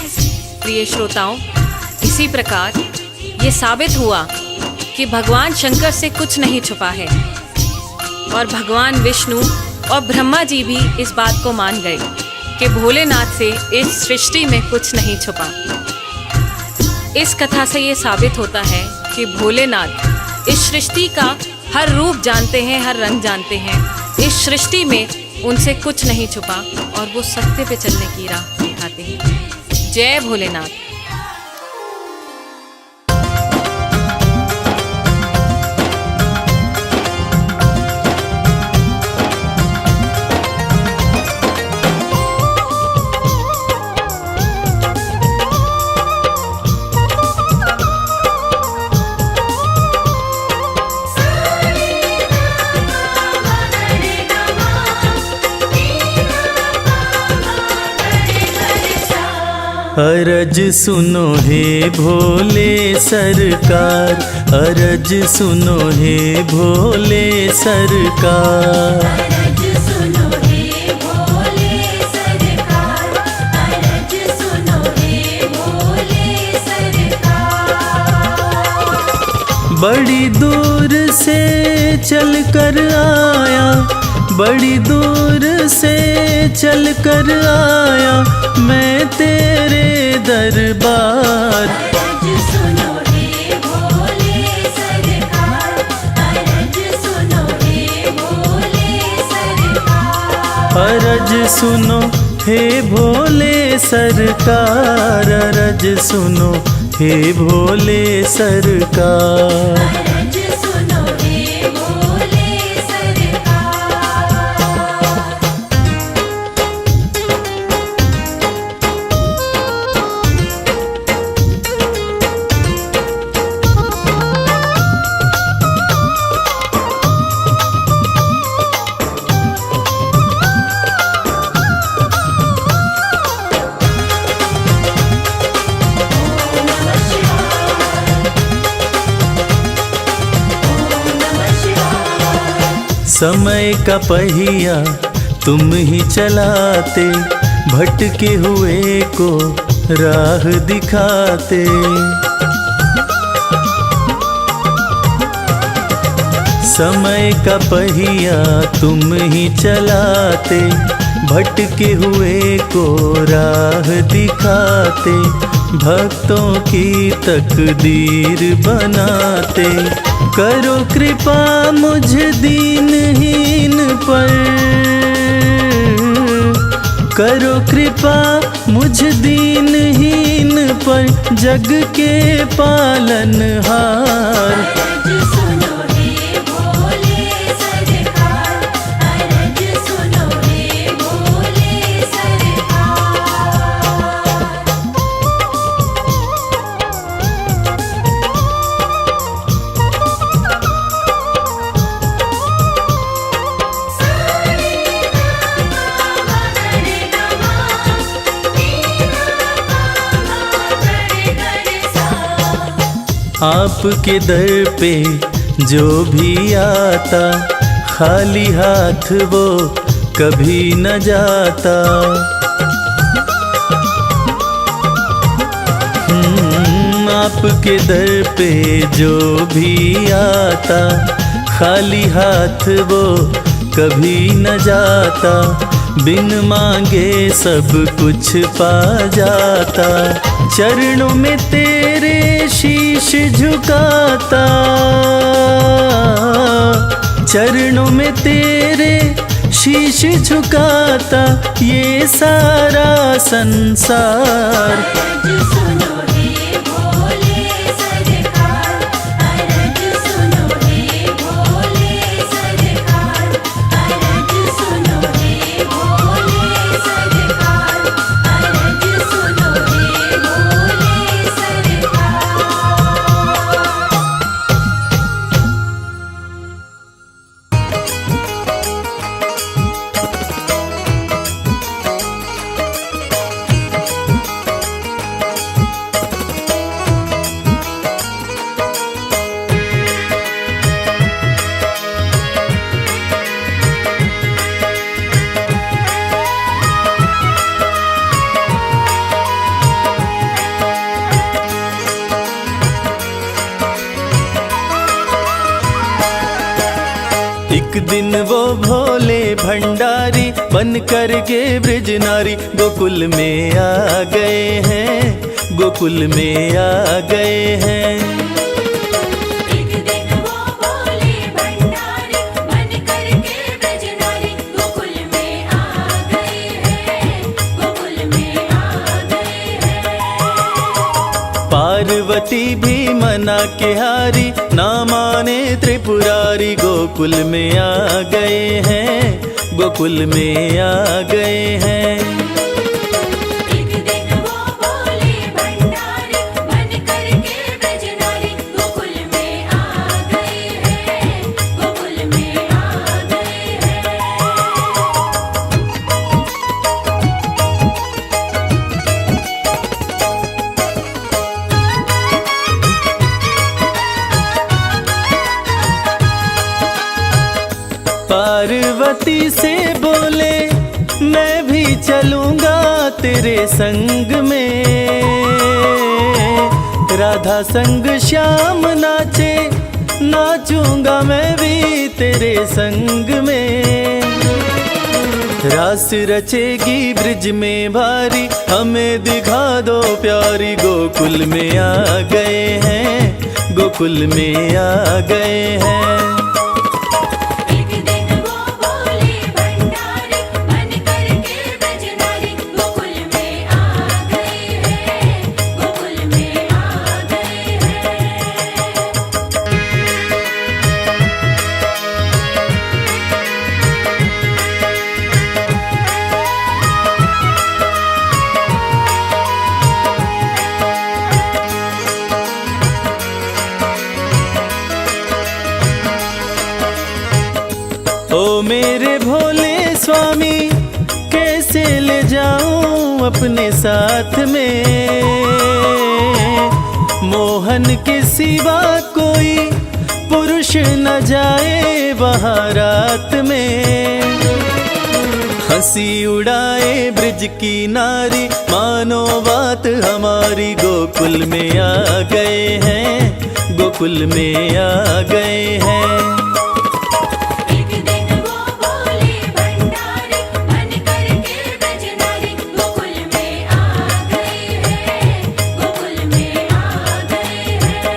प्रिय श्रोताओं, इसी प्रकार ये साबित हुआ कि भगवान शंकर से कुछ नहीं छुपा है और भगवान विष्णु और ब्रह्मा जी भी इस बात को मान गए कि भोलेनाथ से इस सृष्टि में कुछ नहीं छुपा। इस कथा से ये साबित होता है कि भोलेनाथ इस सृष्टि का हर रूप जानते हैं, हर रंग जानते हैं। इस सृष्टि में उनसे कुछ नहीं छुपा और वो सत्य पे चलने की राह दिखाते हैं। जय भोलेनाथ। अरज सुनो हे भोले सरकार, अरज सुनो हे भोले सरकार। अरज सुनो हे भोले सरकार, अरज सुनो हे भोले सरकार। बड़ी दूर से चल कर आया, बड़ी दूर से चल कर आया मैं तेरे दरबार। अरज सुनो हे भोले सरकार, अरज सुनो हे भोले सरकार। अरज सुनो हे भोले सरकार, अरज सुनो हे भोले सरकार। अरज सुनो हे भोले सरकार। समय का पहिया तुम ही चलाते, भटके हुए को राह दिखाते। समय का पहिया तुम ही चलाते, भटके हुए को राह दिखाते। भक्तों की तकदीर बनाते, करो कृपा मुझ दीनहीन पर, करो कृपा मुझ दीनहीन पर, जग के पालनहार। अरज सुनो हे भोले सरकार, अरज सुनो हे भोले सरकार। आपके दर पे जो भी आता, खाली हाथ वो कभी न जाता। आपके दर पे जो भी आता, खाली हाथ वो कभी न जाता। बिन मांगे सब कुछ पा जाता, चरणों में तेरे शीश झुकाता, चरणों में तेरे शीश झुकाता ये सारा संसार। अरज सुनो हे भोले सरकार, अरज सुनो हे भोले सरकार, अरज सुनो हे भोले सरकार, अरज सुनो हे भोले सरकार। एक दिन वो भोले भंडारी बन कर के ब्रज नारी गोकुल में आ गए हैं, गोकुल में आ गए हैं। एक दिन वो भोले भंडारी बन कर के ब्रज नारी गोकुल में आ गए हैं, गोकुल में आ गए हैं। पार्वती भी मना के हारी ना माने त्रिपुरारी गोकुल में आ गए हैं, गोकुल में आ गए हैं। एक दिन वो भोले भंडारी बन कर के ब्रज नारी गोकुल में आ गए हैं, गोकुल में आ गए हैं। पार्वती से बोले मैं भी चलूंगा तेरे संग में, राधा संग श्याम नाचे नाचूंगा मैं भी तेरे संग में। रास रचेगी ब्रिज में भारी हमें दिखा दो प्यारी गोकुल में आ गए हैं, गोकुल में आ गए हैं। एक दिन वो भोले भंडारी बन कर के ब्रज नारी गोकुल में आ गए हैं, गोकुल में आ गए हैं। ओ मेरे भोले स्वामी कैसे ले जाऊं अपने साथ में, मोहन के सिवा कोई पुरुष न जाए वहाँ रात में। हंसी उड़ाए ब्रिज की नारी मानो बात हमारी गोकुल में आ गए हैं, गोकुल में आ गए हैं। एक दिन वो भोले भंडारी बन कर के ब्रज नारी गोकुल में आ गए हैं, गोकुल में आ गए हैं।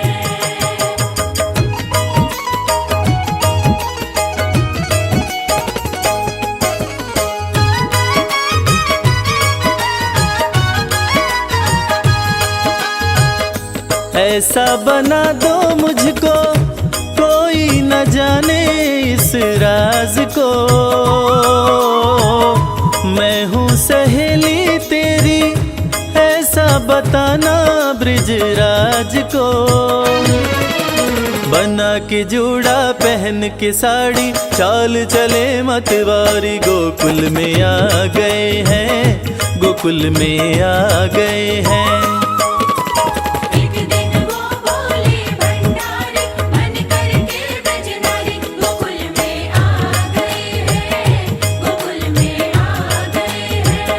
ऐसा बना दो मुझको कोई न जाने इस राज को, मैं हूँ सहेली तेरी ऐसा बताना ब्रिजराज को। बना के जूड़ा पहन के साड़ी चाल चले मतवारी गोकुल में आ गए हैं, गोकुल में आ गए हैं। एक दिन वो भोले भंडारी बन कर के ब्रज नारी गोकुल में आ गए हैं, गोकुल में आ गए हैं।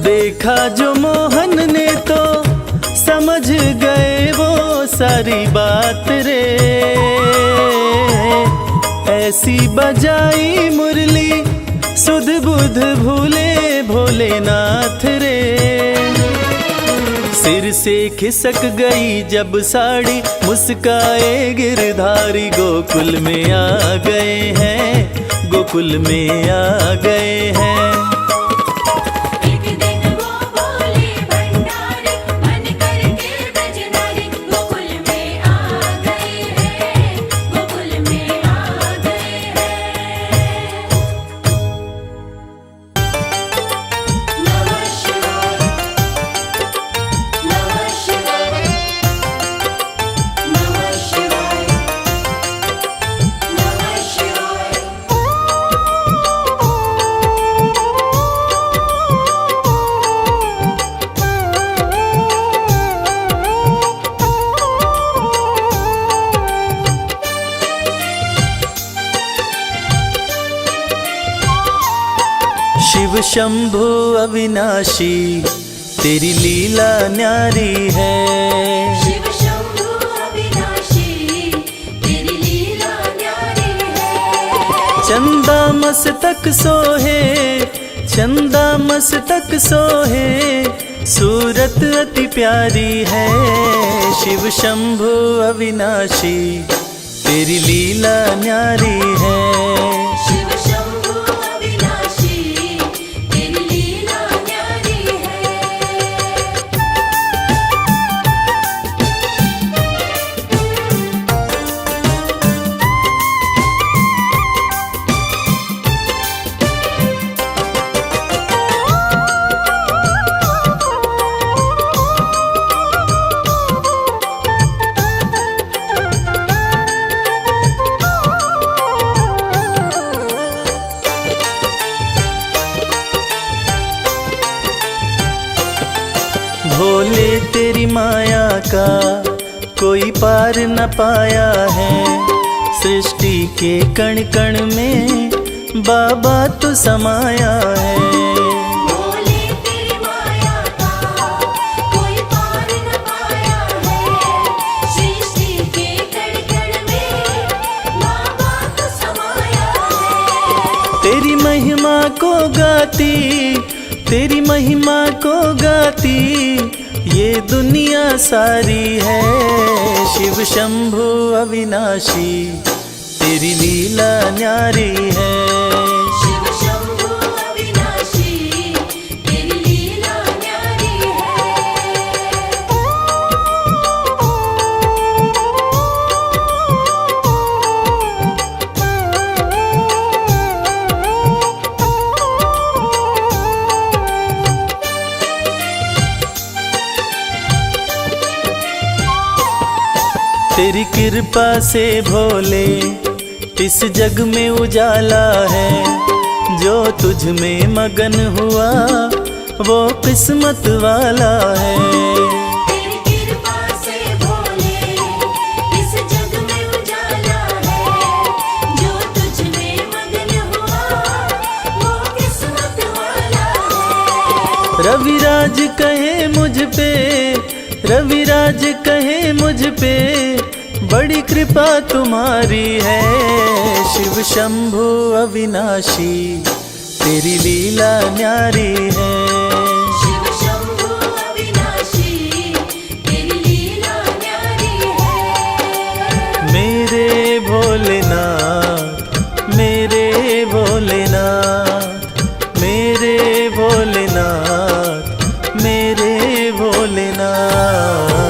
देखा जो मोहन ने तो समझ गए वो सारी बात रे, ऐसी बजाई मुरली सुध बुध भूले भोलेनाथ रे। सिर से खिसक गई जब साड़ी मुस्काए गिरधारी गोकुल में आ गए हैं, गोकुल में आ गए हैं। एक दिन वो भोले भंडारी बन कर के ब्रज नारी गोकुल में आ गए हैं, गोकुल में आ गए हैं। नमः शिवाय, नमः शिवाय, नमः शिवाय, नमः शिवाय। शिव शंभु अविनाशी तेरी लीला न्यारी है। शिव शंभु अविनाशी तेरी लीला न्यारी है। चंदा मस्तक सोहे, चंदा मस्तक सोहे, सूरत अति प्यारी है। शिव शंभु अविनाशी तेरी लीला न्यारी है। शिव शंभु अविनाशी तेरी लीला न्यारी है। भोले तेरी माया का कोई पार न पाया है। सृष्टि के कण कण में बाबा तू समाया है। भोले तेरी माया का कोई पार न पाया है। सृष्टि के कण कण में बाबा तू समाया है। तेरी महिमा को गाती, तेरी महिमा को गाती ये दुनिया सारी है। शिव शंभु अविनाशी तेरी लीला न्यारी है। शिव शंभु अविनाशी तेरी लीला न्यारी तेरी कृपा से भोले इस जग में उजाला है। जो तुझ में मगन हुआ वो किस्मत वाला है। तेरी कृपा से भोले इस जग में उजाला है। जो तुझ में मगन हुआ वो किस्मत वाला है। रविराज कहे मुझ पे, रविराज कहे मुझ पे बड़ी कृपा तुम्हारी है। शिव शंभु अविनाशी तेरी लीला न्यारी है। शिव शंभु अविनाशी तेरी लीला न्यारी है। मेरे भोलेनाथ, मेरे भोलेनाथ, मेरे भोलेनाथ, मेरे भोलेनाथ।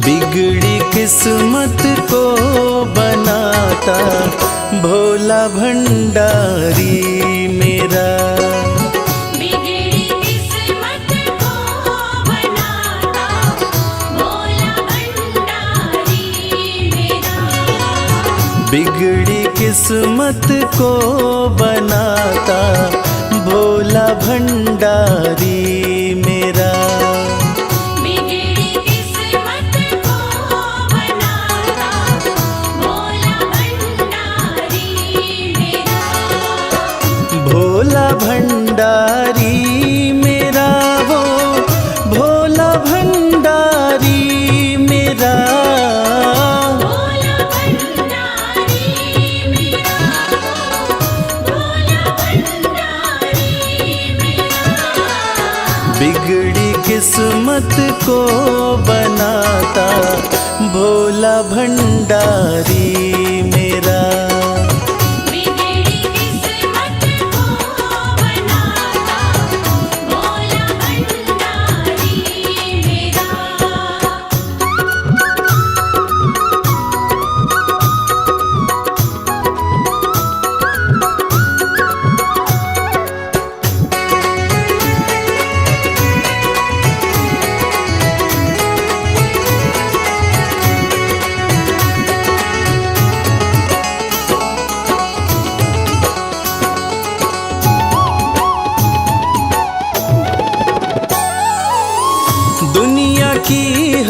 बिगड़ी किस्मत को बनाता भोला भंडारी मेरा। बिगड़ी किस्मत को बनाता भोला भंडारी मेरा। बिगड़ी किस्मत को बनाता भोला भंडारी मेरा। बिगड़ी किस्मत को बनाता भोला भंडारी मेरा। भोला भंडारी मेरा वो भोला भंडारी मेरा। भोला भंडारी मेरा। भोला भंडारी मेरा। बिगड़ी किस्मत को बनाता भोला भंडारी मेरा। बिगड़ी किस्मत को बनाता भोला भंडारी मेरा।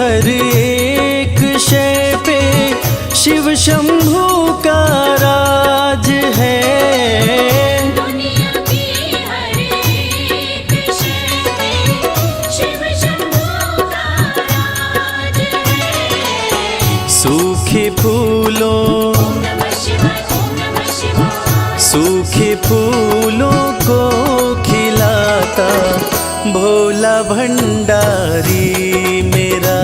हर एक शय पे शिव शंभू का राज है। दुनिया की हर एक शय पे शिव शंभू का राज है। सूखे फूलों ओम नमः शिवाय, ओम नमः शिवाय। सूखे फूलों को खिलाता भोला भंडारी मेरा।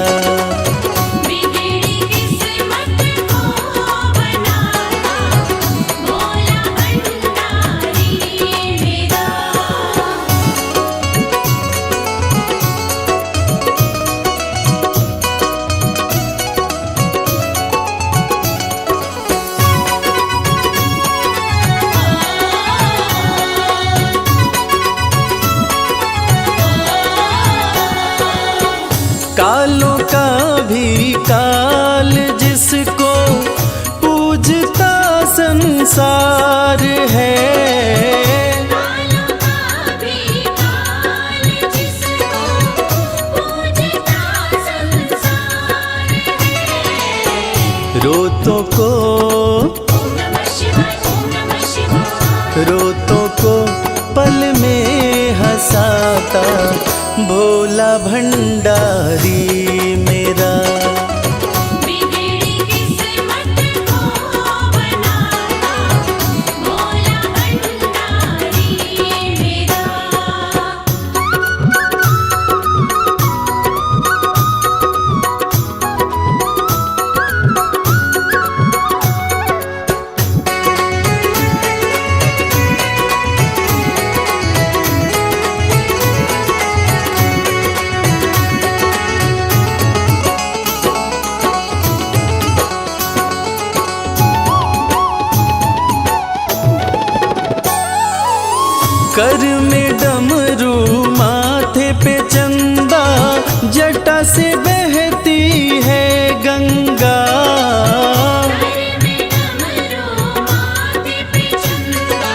बिगड़ी किस्मत को बनाता भोला भंडारी मेरा। कालों का भी काल जिसको पूजता संसार है। कालों का भी काल जिसको पूजता संसार है। रोतों को ओम नमः शिवाय, ओम नमः शिवाय। रोतों को पल में हंसाता भोला भंडारी मेरा। बिगड़ी किस्मत को बनाता भोला भंडारी मेरा। कर में डमरू माथे पे चंदा जटा से बहती है गंगा। घर में डमरू माथे पे चंदा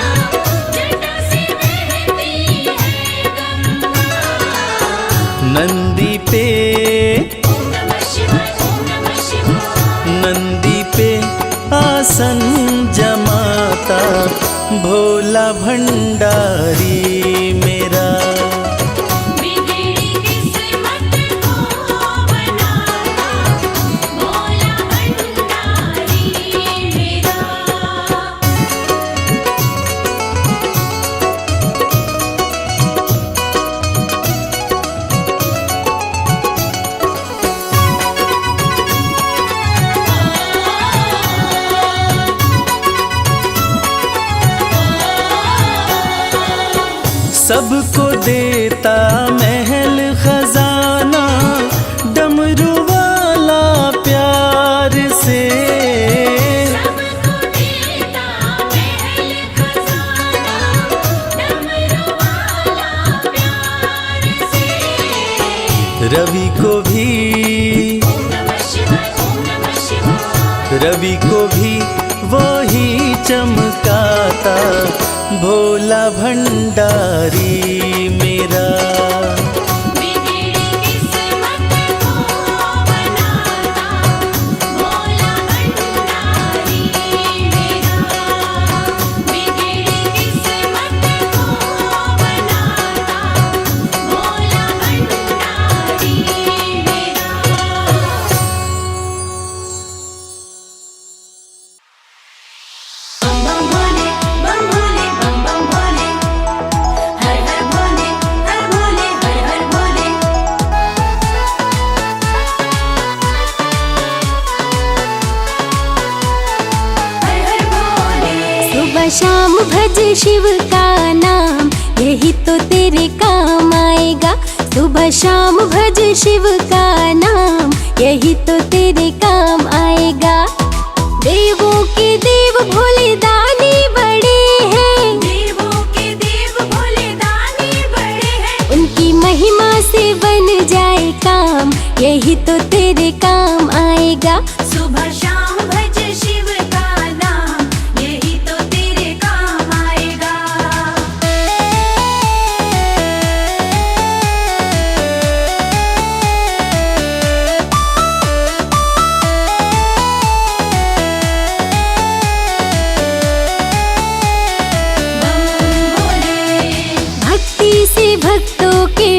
जटा से बहती है गंगा। नंदी पे ओम नमः शिवाय, ओम नमः शिवाय। नंदी पे आसन जमाता भोला भंडारी मेरा। बिगड़ी किस्मत को बनाता भोला भंडारी मेरा। सबको देता महल खजाना डमरू वाला प्यार से। सबको देता महल खजाना डमरू वाला प्यार से। रवि को भी ओम नमः शिवाय, ओम नमः शिवाय। रवि को भी वही चमकाता भोला भंडारी मेरा। बिगड़ी किस्मत को बनाता भोला भंडारी मेरा। बिगड़ी किस्मत को बनाता भोला भंडारी मेरा। बम भोले बम भोले, बम बम भोले। हर हर भोले, हर भोले, हर हर भोले। हर हर भोले। सुबह शाम भज शिव का नाम, यही तो तेरे काम आएगा। सुबह शाम भज शिव का नाम, यही तो तेरे काम आएगा। देवों के देव भोले दानी बड़े हैं, देवों के देव भोले दानी बड़े हैं। उनकी महिमा से बन जाए काम, यही तो तेरे काम आएगा। सुबह शाम भज शिव का नाम, यही तो तेरे काम आएगा।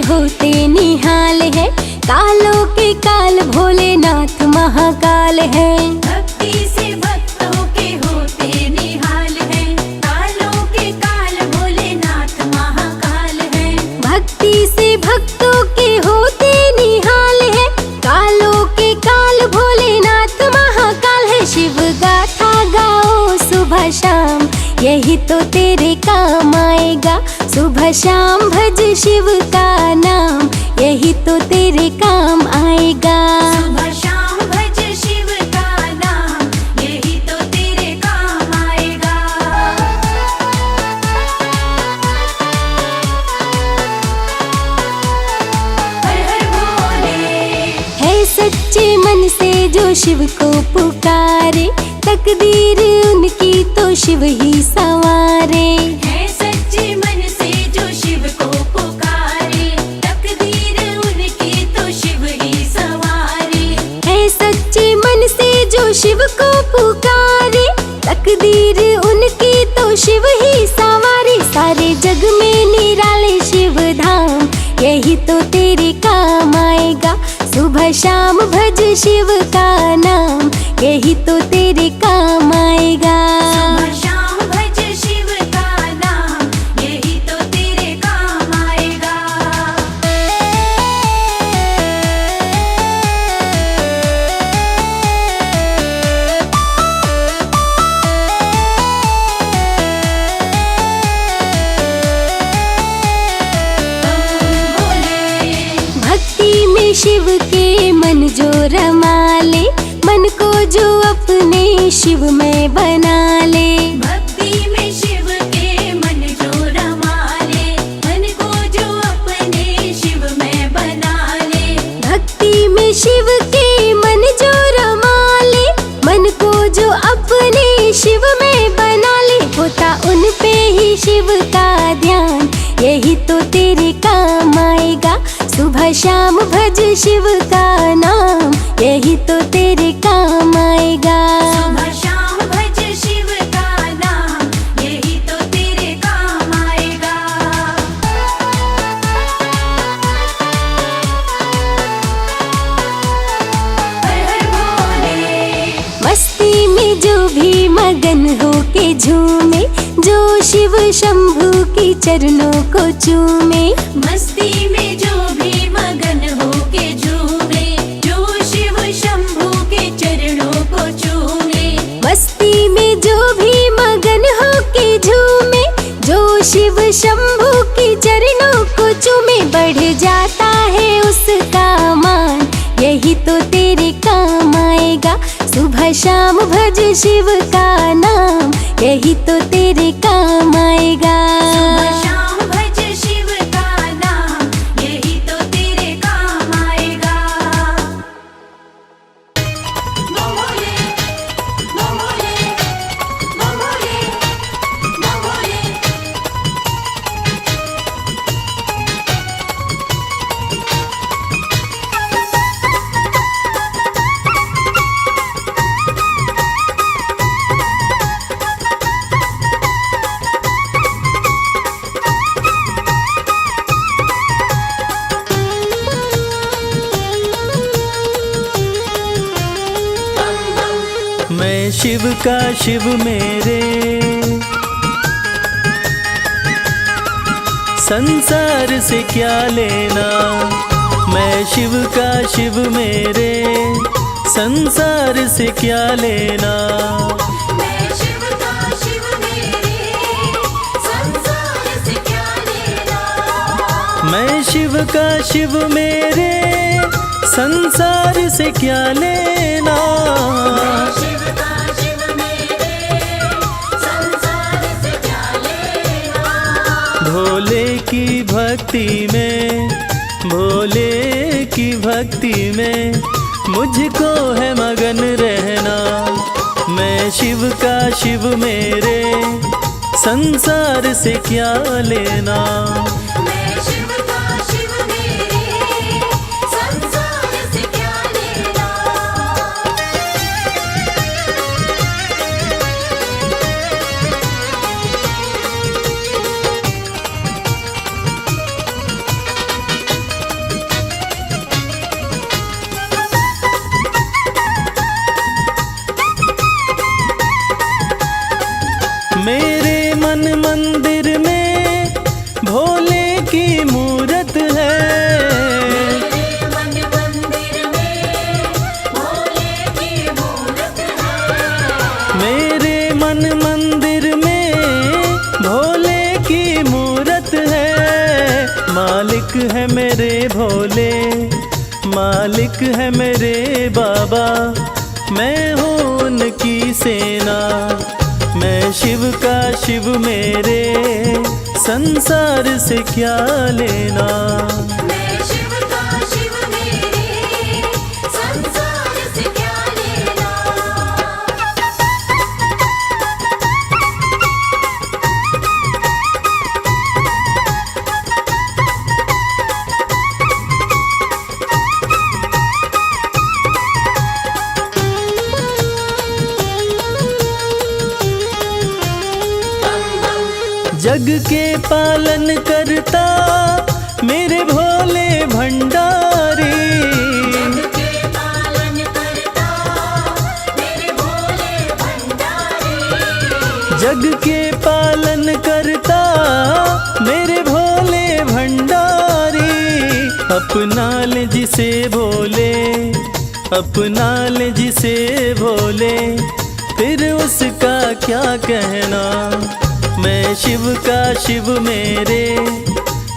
होते निहाल है, कालों के काल भोलेनाथ महाकाल है। भक्ति से भक्तों के होते निहाल है, कालों के काल भोलेनाथ महाकाल है। भक्ति से भक्तों के होते निहाल है, कालों के काल भोलेनाथ महाकाल है। शिव गाथा गाओ सुबह शाम, यही तो तेरे काम आएगा। सुबह शाम भज शिव का नाम, यही तो तेरे काम आएगा। सुबह शाम भज शिव का नाम, यही तो तेरे काम आएगा। हर हर भोले। है सच्चे मन से जो शिव को पुकारे, तकदीर उनकी तो शिव ही संवारे। है सच्चे मन से जो शिव को पुकारे, तकदीर उनकी तो शिव ही संवारे। है सच्चे मन से जो शिव को पुकारे, तकदीर उनकी तो शिव ही संवारे। सारे जग में निराले शिव धाम, यही तो तेरे काम आएगा। सुबह शाम भज शिव का नाम, यही तो तेरे काम आएगा। सुबह शाम भज शिव का नाम, यही तो तेरे काम आएगा। भक्ति में शिव के मन जो रमा ले, मन को जो अपने शिव में बना ले। भक्ति में शिव के मन जो रमा ले, मन को जो अपने शिव में बना ले। भक्ति में शिव के मन जो रमा ले, मन को जो अपने शिव में बना ले। होता उन पे ही शिव का ध्यान, यही तो तेरे काम आएगा। सुबह शाम भज शिव का नाम, यही तो तेरे काम आएगा। सुबह शाम भज शिव का नाम, यही तो तेरे काम आएगा। हर हर भोले। मस्ती में जो भी मगन हो के झूमे, जो शिव शंभू की चरणों को चूमे। मस्ती में जो भी मगन हो के झूमे, जो शिव शंभू के चरणों को चूमे। मस्ती में जो भी मगन हो के झूमे, जो शिव शंभू की चरणों को चूमे। बढ़ जाता है उसका मान, यही तो तेरे काम आएगा। सुबह शाम भज शिव का नाम, यही तो तेरे काम आएगा। सुबह शाम भज शिव का नाम, यही तो तेरे काम आएगा। बम भोले, बम भोले, बम भोले, बम भोले। मैं शिव का शिव मेरे, संसार से क्या लेना। मैं शिव का शिव मेरे, संसार से क्या लेना। मैं शिव का शिव मेरे, संसार से क्या लेना। मैं शिव का शिव मेरे, संसार से क्या लेना। शिव का शिव मेरे, संसार से क्या लेना। भोले की भक्ति में, भोले की भक्ति में मुझको है मगन रहना। मैं शिव का शिव मेरे, संसार से क्या लेना। मैं शिव का शिव मेरे, संसार से क्या लेना। मालिक है मेरे भोले, मालिक है मेरे बाबा, मैं हूँ उनकी सेना। मैं शिव का शिव मेरे, संसार से क्या लेना। मैं शिव का शिव मेरे, संसार से क्या लेना। जग के पालन करता मेरे भोले भंडारी, जग के पालन करता मेरे भोले भंडारी। जग के पालन करता मेरे भोले भंडारी। अपना ले जिसे भोले, अपना ले जिसे भोले, फिर उसका क्या कहना। मैं शिव का शिव मेरे,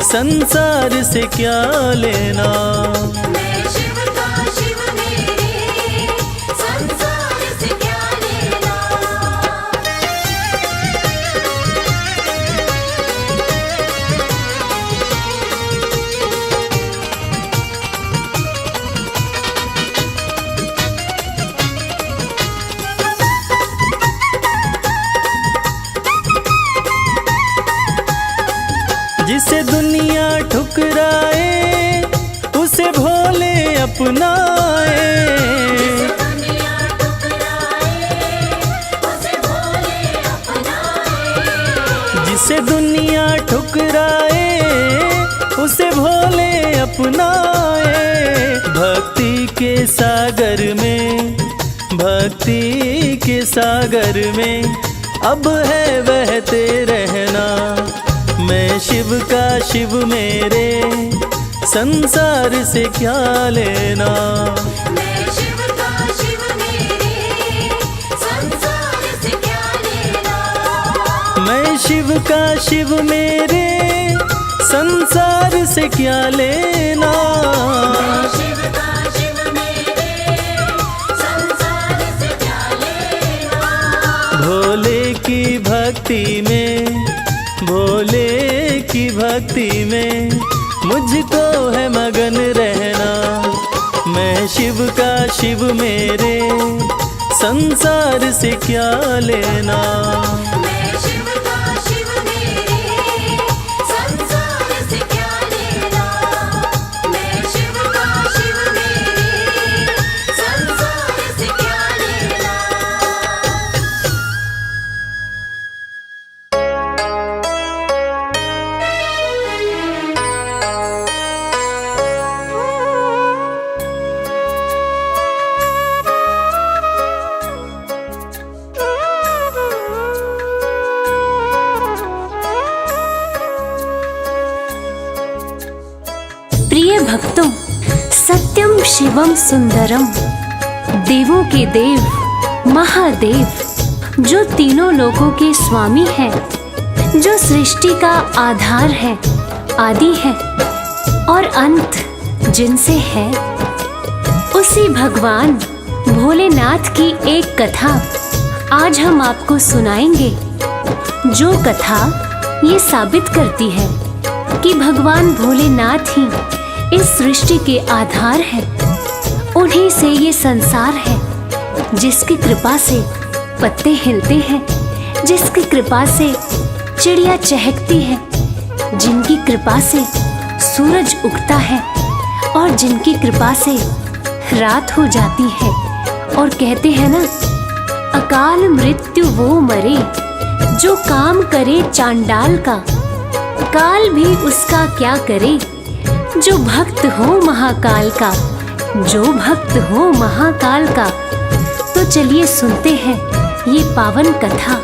संसार से क्या लेना। मैं शिव का शिव मेरे, संसार से क्या लेना। जिसे दुनिया ठुकराए उसे भोले अपनाए। दुनिया ठुकराए उसे भोले अपनाए। जिसे दुनिया ठुकराए उसे भोले अपनाए। भक्ति के सागर में, भक्ति के सागर में अब है बहते रहना। मैं शिव का शिव मेरे, संसार से क्या लेना। मैं शिव का शिव मेरे, संसार से क्या लेना। मैं शिव का शिव मेरे, संसार से क्या लेना। मैं शिव का शिव मेरे, संसार से क्या लेना। भोले की भक्ति में, भोले की भक्ति में मुझको है मगन रहना। मैं शिव का शिव मेरे, संसार से क्या लेना। मैं शिव का शिव मेरे, संसार से क्या लेना। मैं शिव का शिव मेरे, संसार से क्या लेना। प्रिय भक्तों, सत्यम शिवम सुंदरम, देवों के देव महादेव, जो तीनों लोकों के स्वामी हैं, जो सृष्टि का आधार है, आदि है और अंत जिनसे है, उसी भगवान भोलेनाथ की एक कथा आज हम आपको सुनाएंगे, जो कथा ये साबित करती है कि भगवान भोलेनाथ ही इस सृष्टि के आधार है। उन्हीं से ये संसार है, जिसकी कृपा से पत्ते हिलते हैं, जिसकी कृपा से चिड़िया चहकती है, जिनकी कृपा से सूरज उगता है और जिनकी कृपा से रात हो जाती है। और कहते हैं ना, अकाल मृत्यु वो मरे जो काम करे चांडाल का, काल भी उसका क्या करे जो भक्त हो महाकाल का, जो भक्त हो महाकाल का। तो चलिए सुनते हैं ये पावन कथा।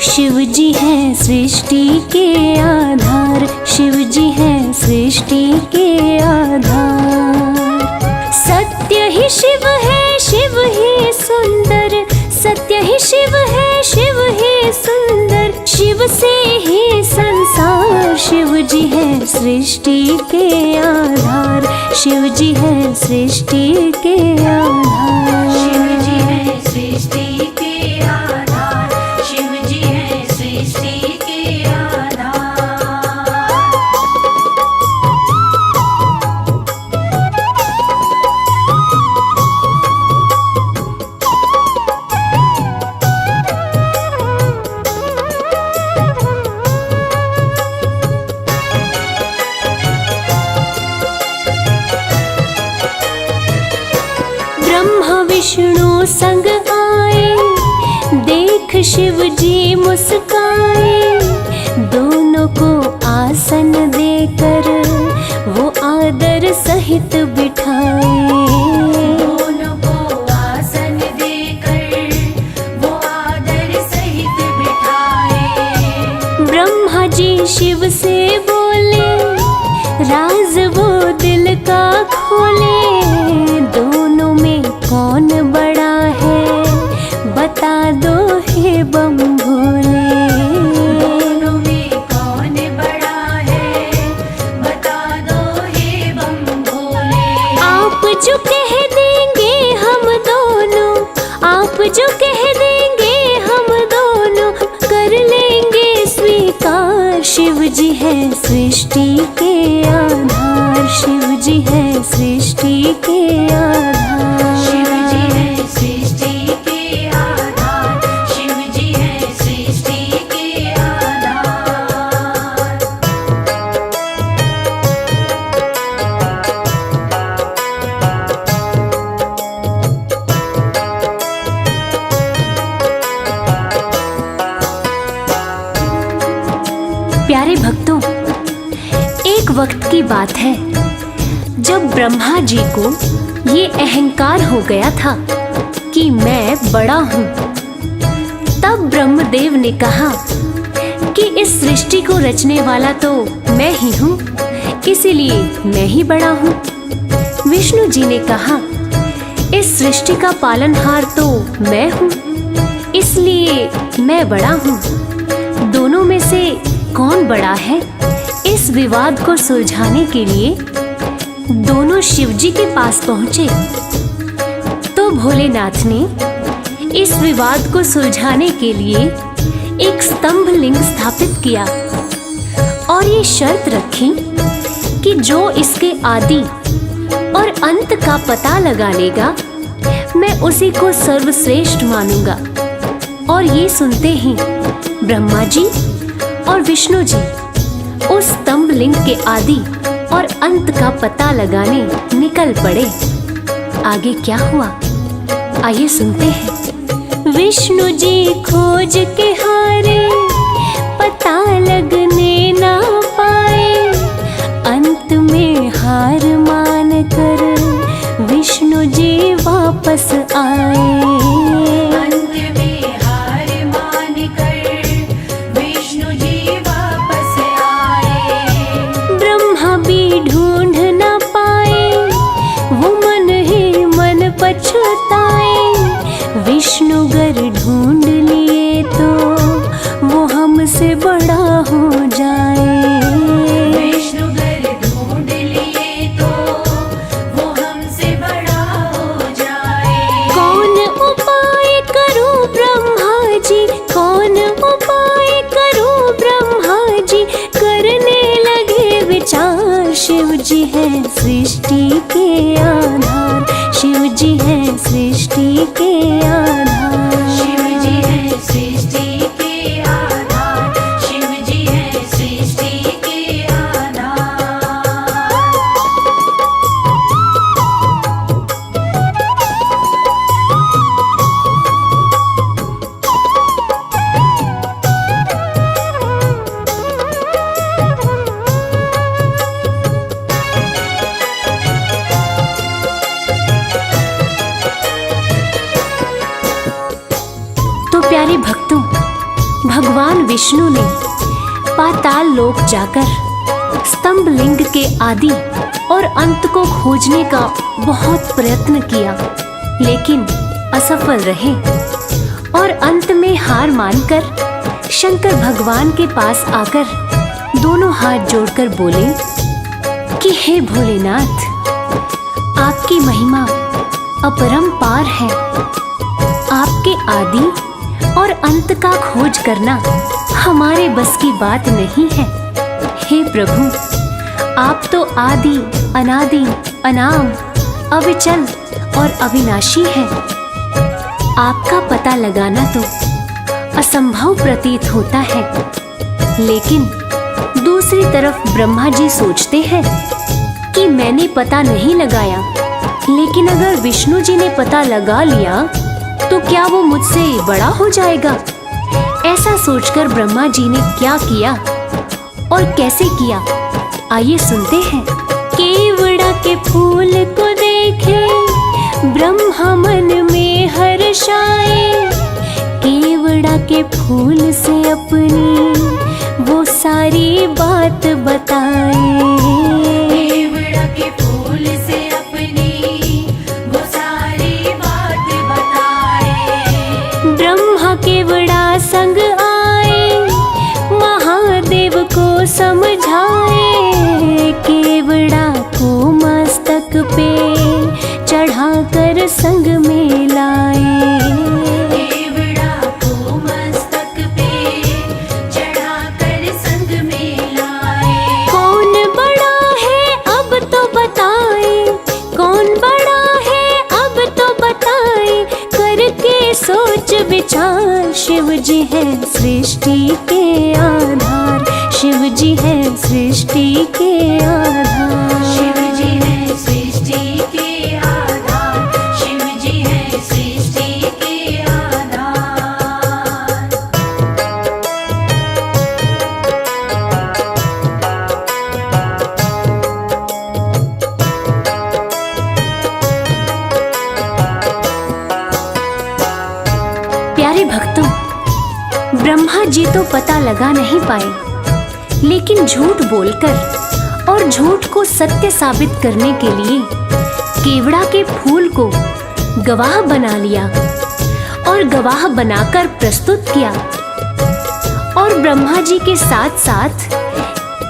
शिव जी हैं सृष्टि के आधार, शिव जी हैं सृष्टि के आधार। सत्य ही शिव है, शिव ही सुंदर, सत्य ही शिव है, शिव ही सुंदर, शिव से ही संसार। शिव जी है सृष्टि के आधार, शिव जी है सृष्टि के आधार। शिव जी है सृष्टि के आधार, शिव जी है सृष्टि के आधार। ब्रह्मा विष्णु संग आए, देख शिव जी मुस्काए, दोनों को आसन देकर वो आदर सहित बिठाए। दोनों को आसन देकर वो आदर सहित बिठाए। ब्रह्मा जी शिव से बोले, राज वो दिल का खोले, दोनों में कौन बड़ा है, बता दो हे बम भोले। दोनों में कौन बड़ा है, बता दो हे बम भोले। आप जो कह देंगे हम दोनों, आप जो कह देंगे हम दोनों, कर लेंगे स्वीकार। शिव जी है सृष्टि के आधार, शिव जी है सृष्टि के आधार। शिव जी है सृष्टि के आधार, शिव जी है सृष्टि के आधार। प्यारे भक्तों, एक वक्त की बात है जब ब्रह्मा जी को ये अहंकार हो गया था कि मैं बड़ा हूँ। तब ब्रह्मदेव ने कहा कि इस सृष्टि को रचने वाला तो मैं ही हूँ, इसीलिए मैं ही बड़ा हूँ। विष्णु जी ने कहा इस सृष्टि का पालनहार तो मैं हूँ, इसलिए मैं बड़ा हूँ। दोनों में से कौन बड़ा है, इस विवाद को सुलझाने के लिए दोनों शिवजी के पास पहुंचे। तो भोलेनाथ ने इस विवाद को सुलझाने के लिए एक स्तंभ लिंग स्थापित किया और ये शर्त रखी कि जो इसके आदि और अंत का पता लगा लेगा, मैं उसी को सर्वश्रेष्ठ मानूंगा। और ये सुनते ही ब्रह्मा जी और विष्णु जी उस स्तंभ लिंग के आदि और अंत का पता लगाने निकल पड़े। आगे क्या हुआ, आइए सुनते हैं। विष्णु जी खोज के हारे, पता लगने ना पाए, अंत में हार मान कर विष्णु जी वापस आए। अंत में हार मान कर विष्णु जी वापस आए। ब्रह्मा भी ढूंढ ना पाए, वो मन ही मन पछताए। विष्णु गर ढूंढ लिए तो वो हमसे बड़ा हो जाए। विष्णु गर ढूंढ लिए तो वो हमसे बड़ा हो जाए। कौन उपाय करूं ब्रह्मा जी, कौन उपाय करूं ब्रह्मा जी, करने लगे विचार। शिव जी है सृष्टि के आधार, शिव जी है सृष्टि के आधार। शिव जी है सृष्टि के आधार, शिव जी है सृष्टि के आधार। तो प्यारे भक्तों, भगवान विष्णु ने पाताल लोक जाकर स्तंभ लिंग के आदि और अंत को खोजने का बहुत प्रयत्न किया, लेकिन असफल रहे। और अंत में हार मानकर शंकर भगवान के पास आकर दोनों हाथ जोड़कर बोले कि हे भोलेनाथ, आपकी महिमा अपरंपार है। आपके आदि और अंत का खोज करना हमारे बस की बात नहीं है। हे प्रभु, आप तो आदि अनादि अनाम अविचल और अविनाशी हैं। आपका पता लगाना तो असंभव प्रतीत होता है, लेकिन दूसरी तरफ ब्रह्मा जी सोचते हैं कि मैंने पता नहीं लगाया, लेकिन अगर विष्णु जी ने पता लगा लिया तो क्या वो मुझसे बड़ा हो जाएगा। ऐसा सोचकर ब्रह्मा जी ने क्या किया और कैसे किया, आइए सुनते हैं। केवड़ा के फूल को देखे ब्रह्मा मन में हर्षाए, केवड़ा के फूल से अपनी वो सारी बात बताए। केवड़ा के फूल से अपनी वो सारी बात बताए। ब्रह्मा केवड़ा संग आए, महादेव को समझाए, केवड़ा को मस्तक पे चढ़ाकर संग में लाए। केवड़ा को मस्तक पे चढ़ाकर संग में लाए। कौन बड़ा है अब तो बताए, कौन बड़ा है अब तो बताए, करके सोच विचार। शिव जी है सृष्टि के आधार, शिव जी है सृष्टि के आधार। शिव जी है सृष्टि के आधार, शिव जी है सृष्टि के आधार। प्यारे भक्तों, ब्रह्मा जी तो पता लगा नहीं पाए, लेकिन झूठ बोलकर और झूठ को सत्य साबित करने के लिए केवड़ा के फूल को गवाह बना लिया और गवाह बनाकर प्रस्तुत किया। और ब्रह्मा जी के साथ साथ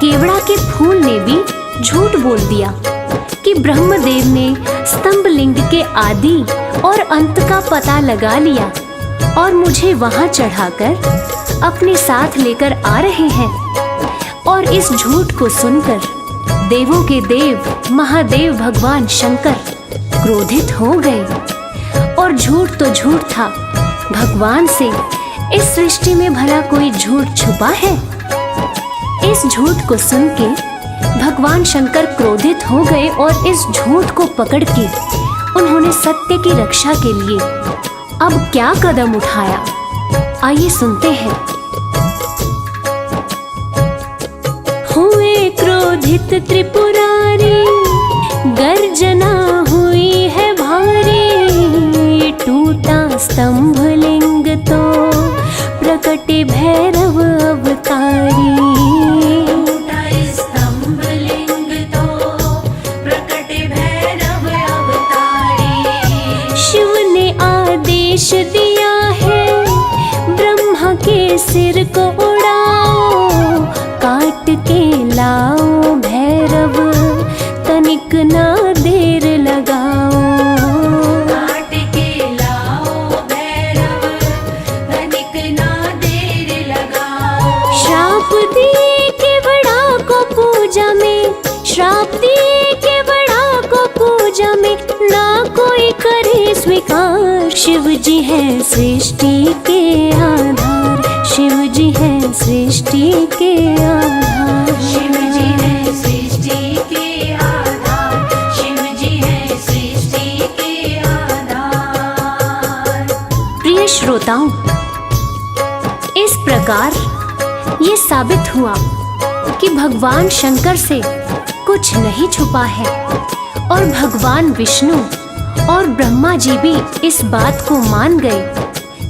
केवड़ा के फूल ने भी झूठ बोल दिया कि ब्रह्मदेव ने स्तंभ लिंग के आदि और अंत का पता लगा लिया और मुझे वहां चढ़ाकर अपने साथ लेकर आ रहे हैं। और इस झूठ को सुनकर देवों के देव महादेव भगवान शंकर क्रोधित हो गए। और झूठ तो झूठ था, भगवान से इस सृष्टि में भला कोई झूठ छुपा है। इस झूठ को सुन के भगवान शंकर क्रोधित हो गए और इस झूठ को पकड़ के उन्होंने सत्य की रक्षा के लिए अब क्या कदम उठाया, आइए सुनते हैं। हुए क्रोधित त्रिपुरारी, गर्जना हुई है भारी, टूटा स्तंभ लिंग तो प्रकटे भैरव अवतारी। टूटा स्तंभ लिंग तो प्रकटे भैरव अवतारी। शिव ने आदेश दिया है, ब्रह्मा के सिर को उड़ाओ, काट के लाओ भैरव, तनिक ना देर लगाओ। काट के लाओ भैरव, तनिक ना देर लगाओ। श्राप दिए केवड़ा को पूजा में, श्राप दिए केवड़ा को पूजा में, ना कोई करे स्वीकार। शिव जी है सृष्टि के आधार, शिव जी है सृष्टि के आधार। शिव जी है सृष्टि के आधार, शिव जी है सृष्टि के आधार। प्रिय श्रोताओं, इस प्रकार ये साबित हुआ कि भगवान शंकर से कुछ नहीं छुपा है और भगवान विष्णु और ब्रह्मा जी भी इस बात को मान गए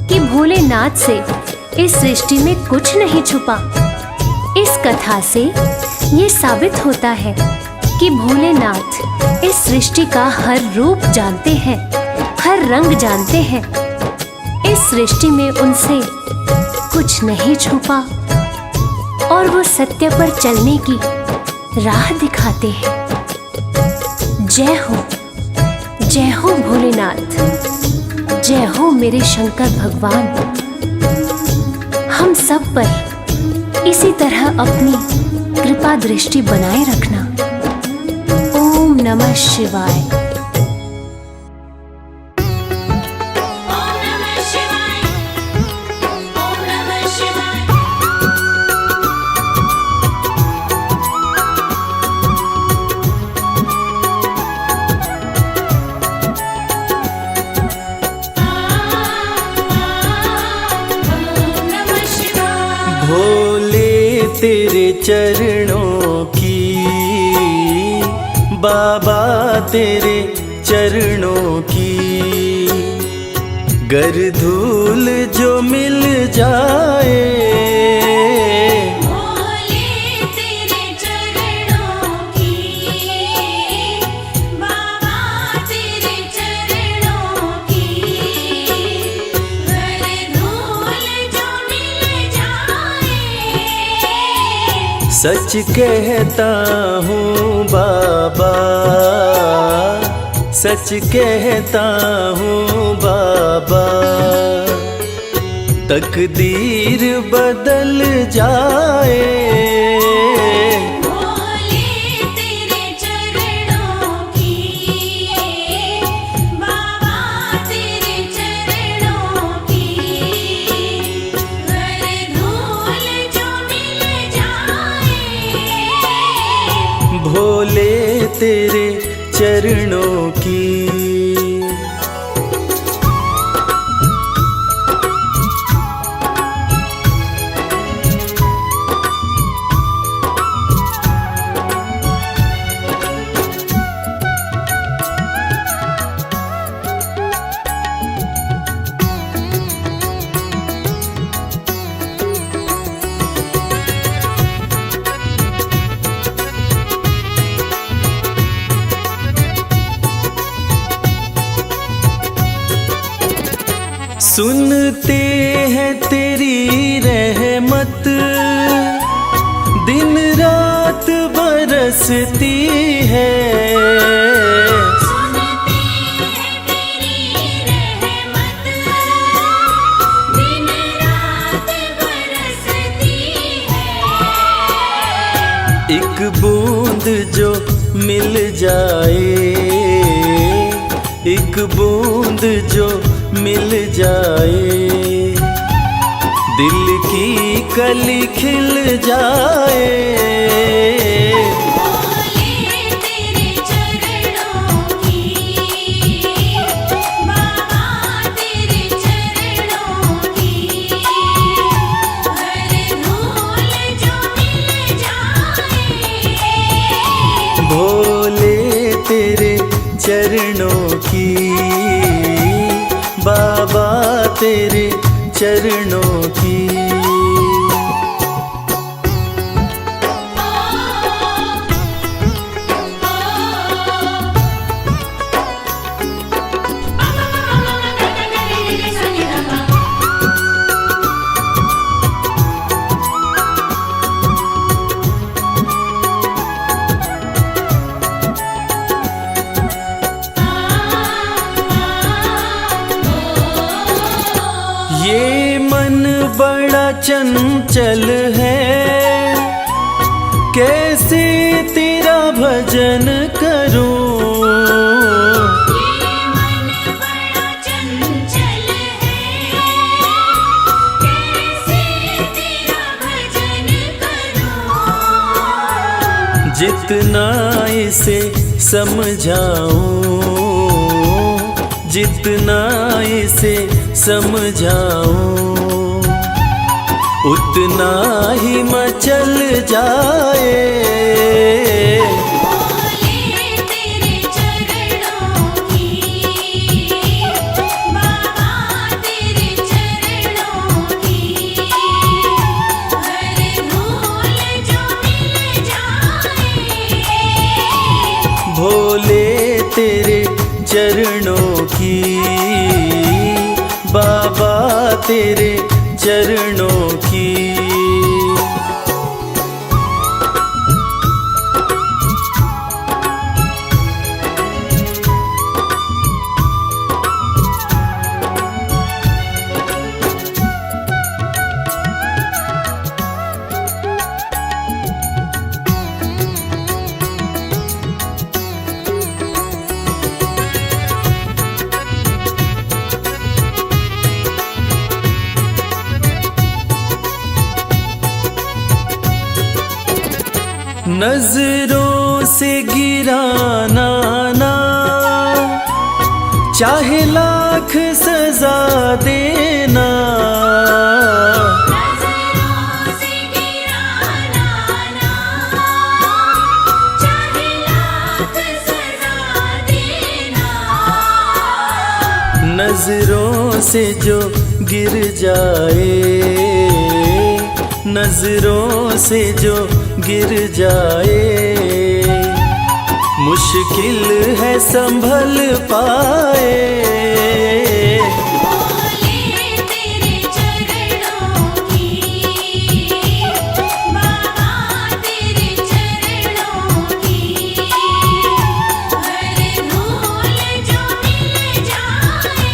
कि भोलेनाथ से इस सृष्टि में कुछ नहीं छुपा। इस कथा से ये साबित होता है कि भोलेनाथ इस सृष्टि का हर रूप जानते हैं, हर रंग जानते हैं। इस सृष्टि में उनसे कुछ नहीं छुपा और वो सत्य पर चलने की राह दिखाते हैं। जय हो भोलेनाथ, जय हो मेरे शंकर भगवान। हम सब पर इसी तरह अपनी कृपा दृष्टि बनाए रखना। ओम नमः शिवाय। ओम नमः शिवाय ओम नमः शिवाय ओम नमः शिवाय भोले तेरे चरणों की, बाबा तेरे चरणों की, गर धूल जो मिल जाए, भोले तेरे चरणों की, बाबा तेरे चरणों की, घर धूल जो मिल जाए। सच कहता हूँ बाबा, सच कहता हूँ बाबा, तकदीर बदल जाए। भोले तेरे चरणों की, बाबा तेरे चरणों की, घर धूल जो मिल जाए। भोले तेरे चरणों की। सुनते हैं तेरी रहमत, दिन रात बरसती है। सुनते हैं तेरी रहमत, दिन रात बरसती है। एक बूंद जो मिल जाए, एक बूंद जो मिल जाए, दिल की कली खिल जाए। भोले तेरे चरणों की, बाबा तेरे चरणों की, घर धूल जो मिल जाए। भोले तेरे चरणों की, बाबा तेरे चरणों की। ये मन बड़ा चंचल है, कैसे तेरा भजन करूं। ये मन बड़ा चंचल है, कैसे तेरा भजन करूं। जितना इसे समझाऊं, जितना इसे समझाऊं, उतना ही मचल जाए। भोले तेरे चरणों की, बाबा तेरे चरणों की, घर धूल जो मिल जाए। भोले तेरे चरणों की, बाबा तेरे चरणों की। नजरों से गिराना ना, चाहे लाख सजा देना। नजरों से गिराना ना, चाहे लाख सजा देना। नजरों से जो गिर जाए, नजरों से जो गिर जाए, मुश्किल है संभल पाए। भोले तेरे चरणों की, बाबा तेरे चरणों की, हर धूल जो मिल जाए।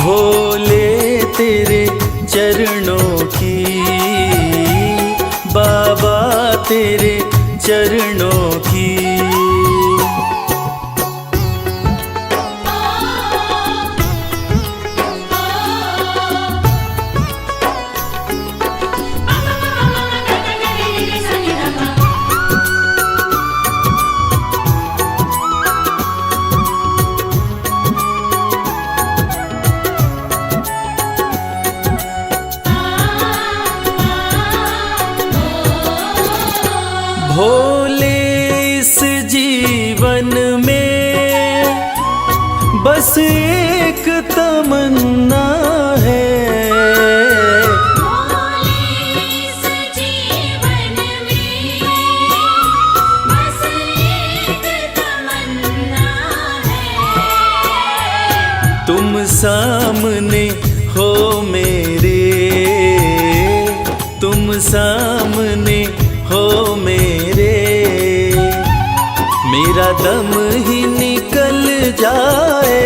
भोले तेरे चरणों की, बाबा तेरे चरणों की। भोले इस जीवन में बस एक तमन्ना है। भोले इस जीवन में बस एक तमन्ना है। तुम सामने हो मेरे, तुम सामने हो मेरे, मेरा दम ही निकल जाए।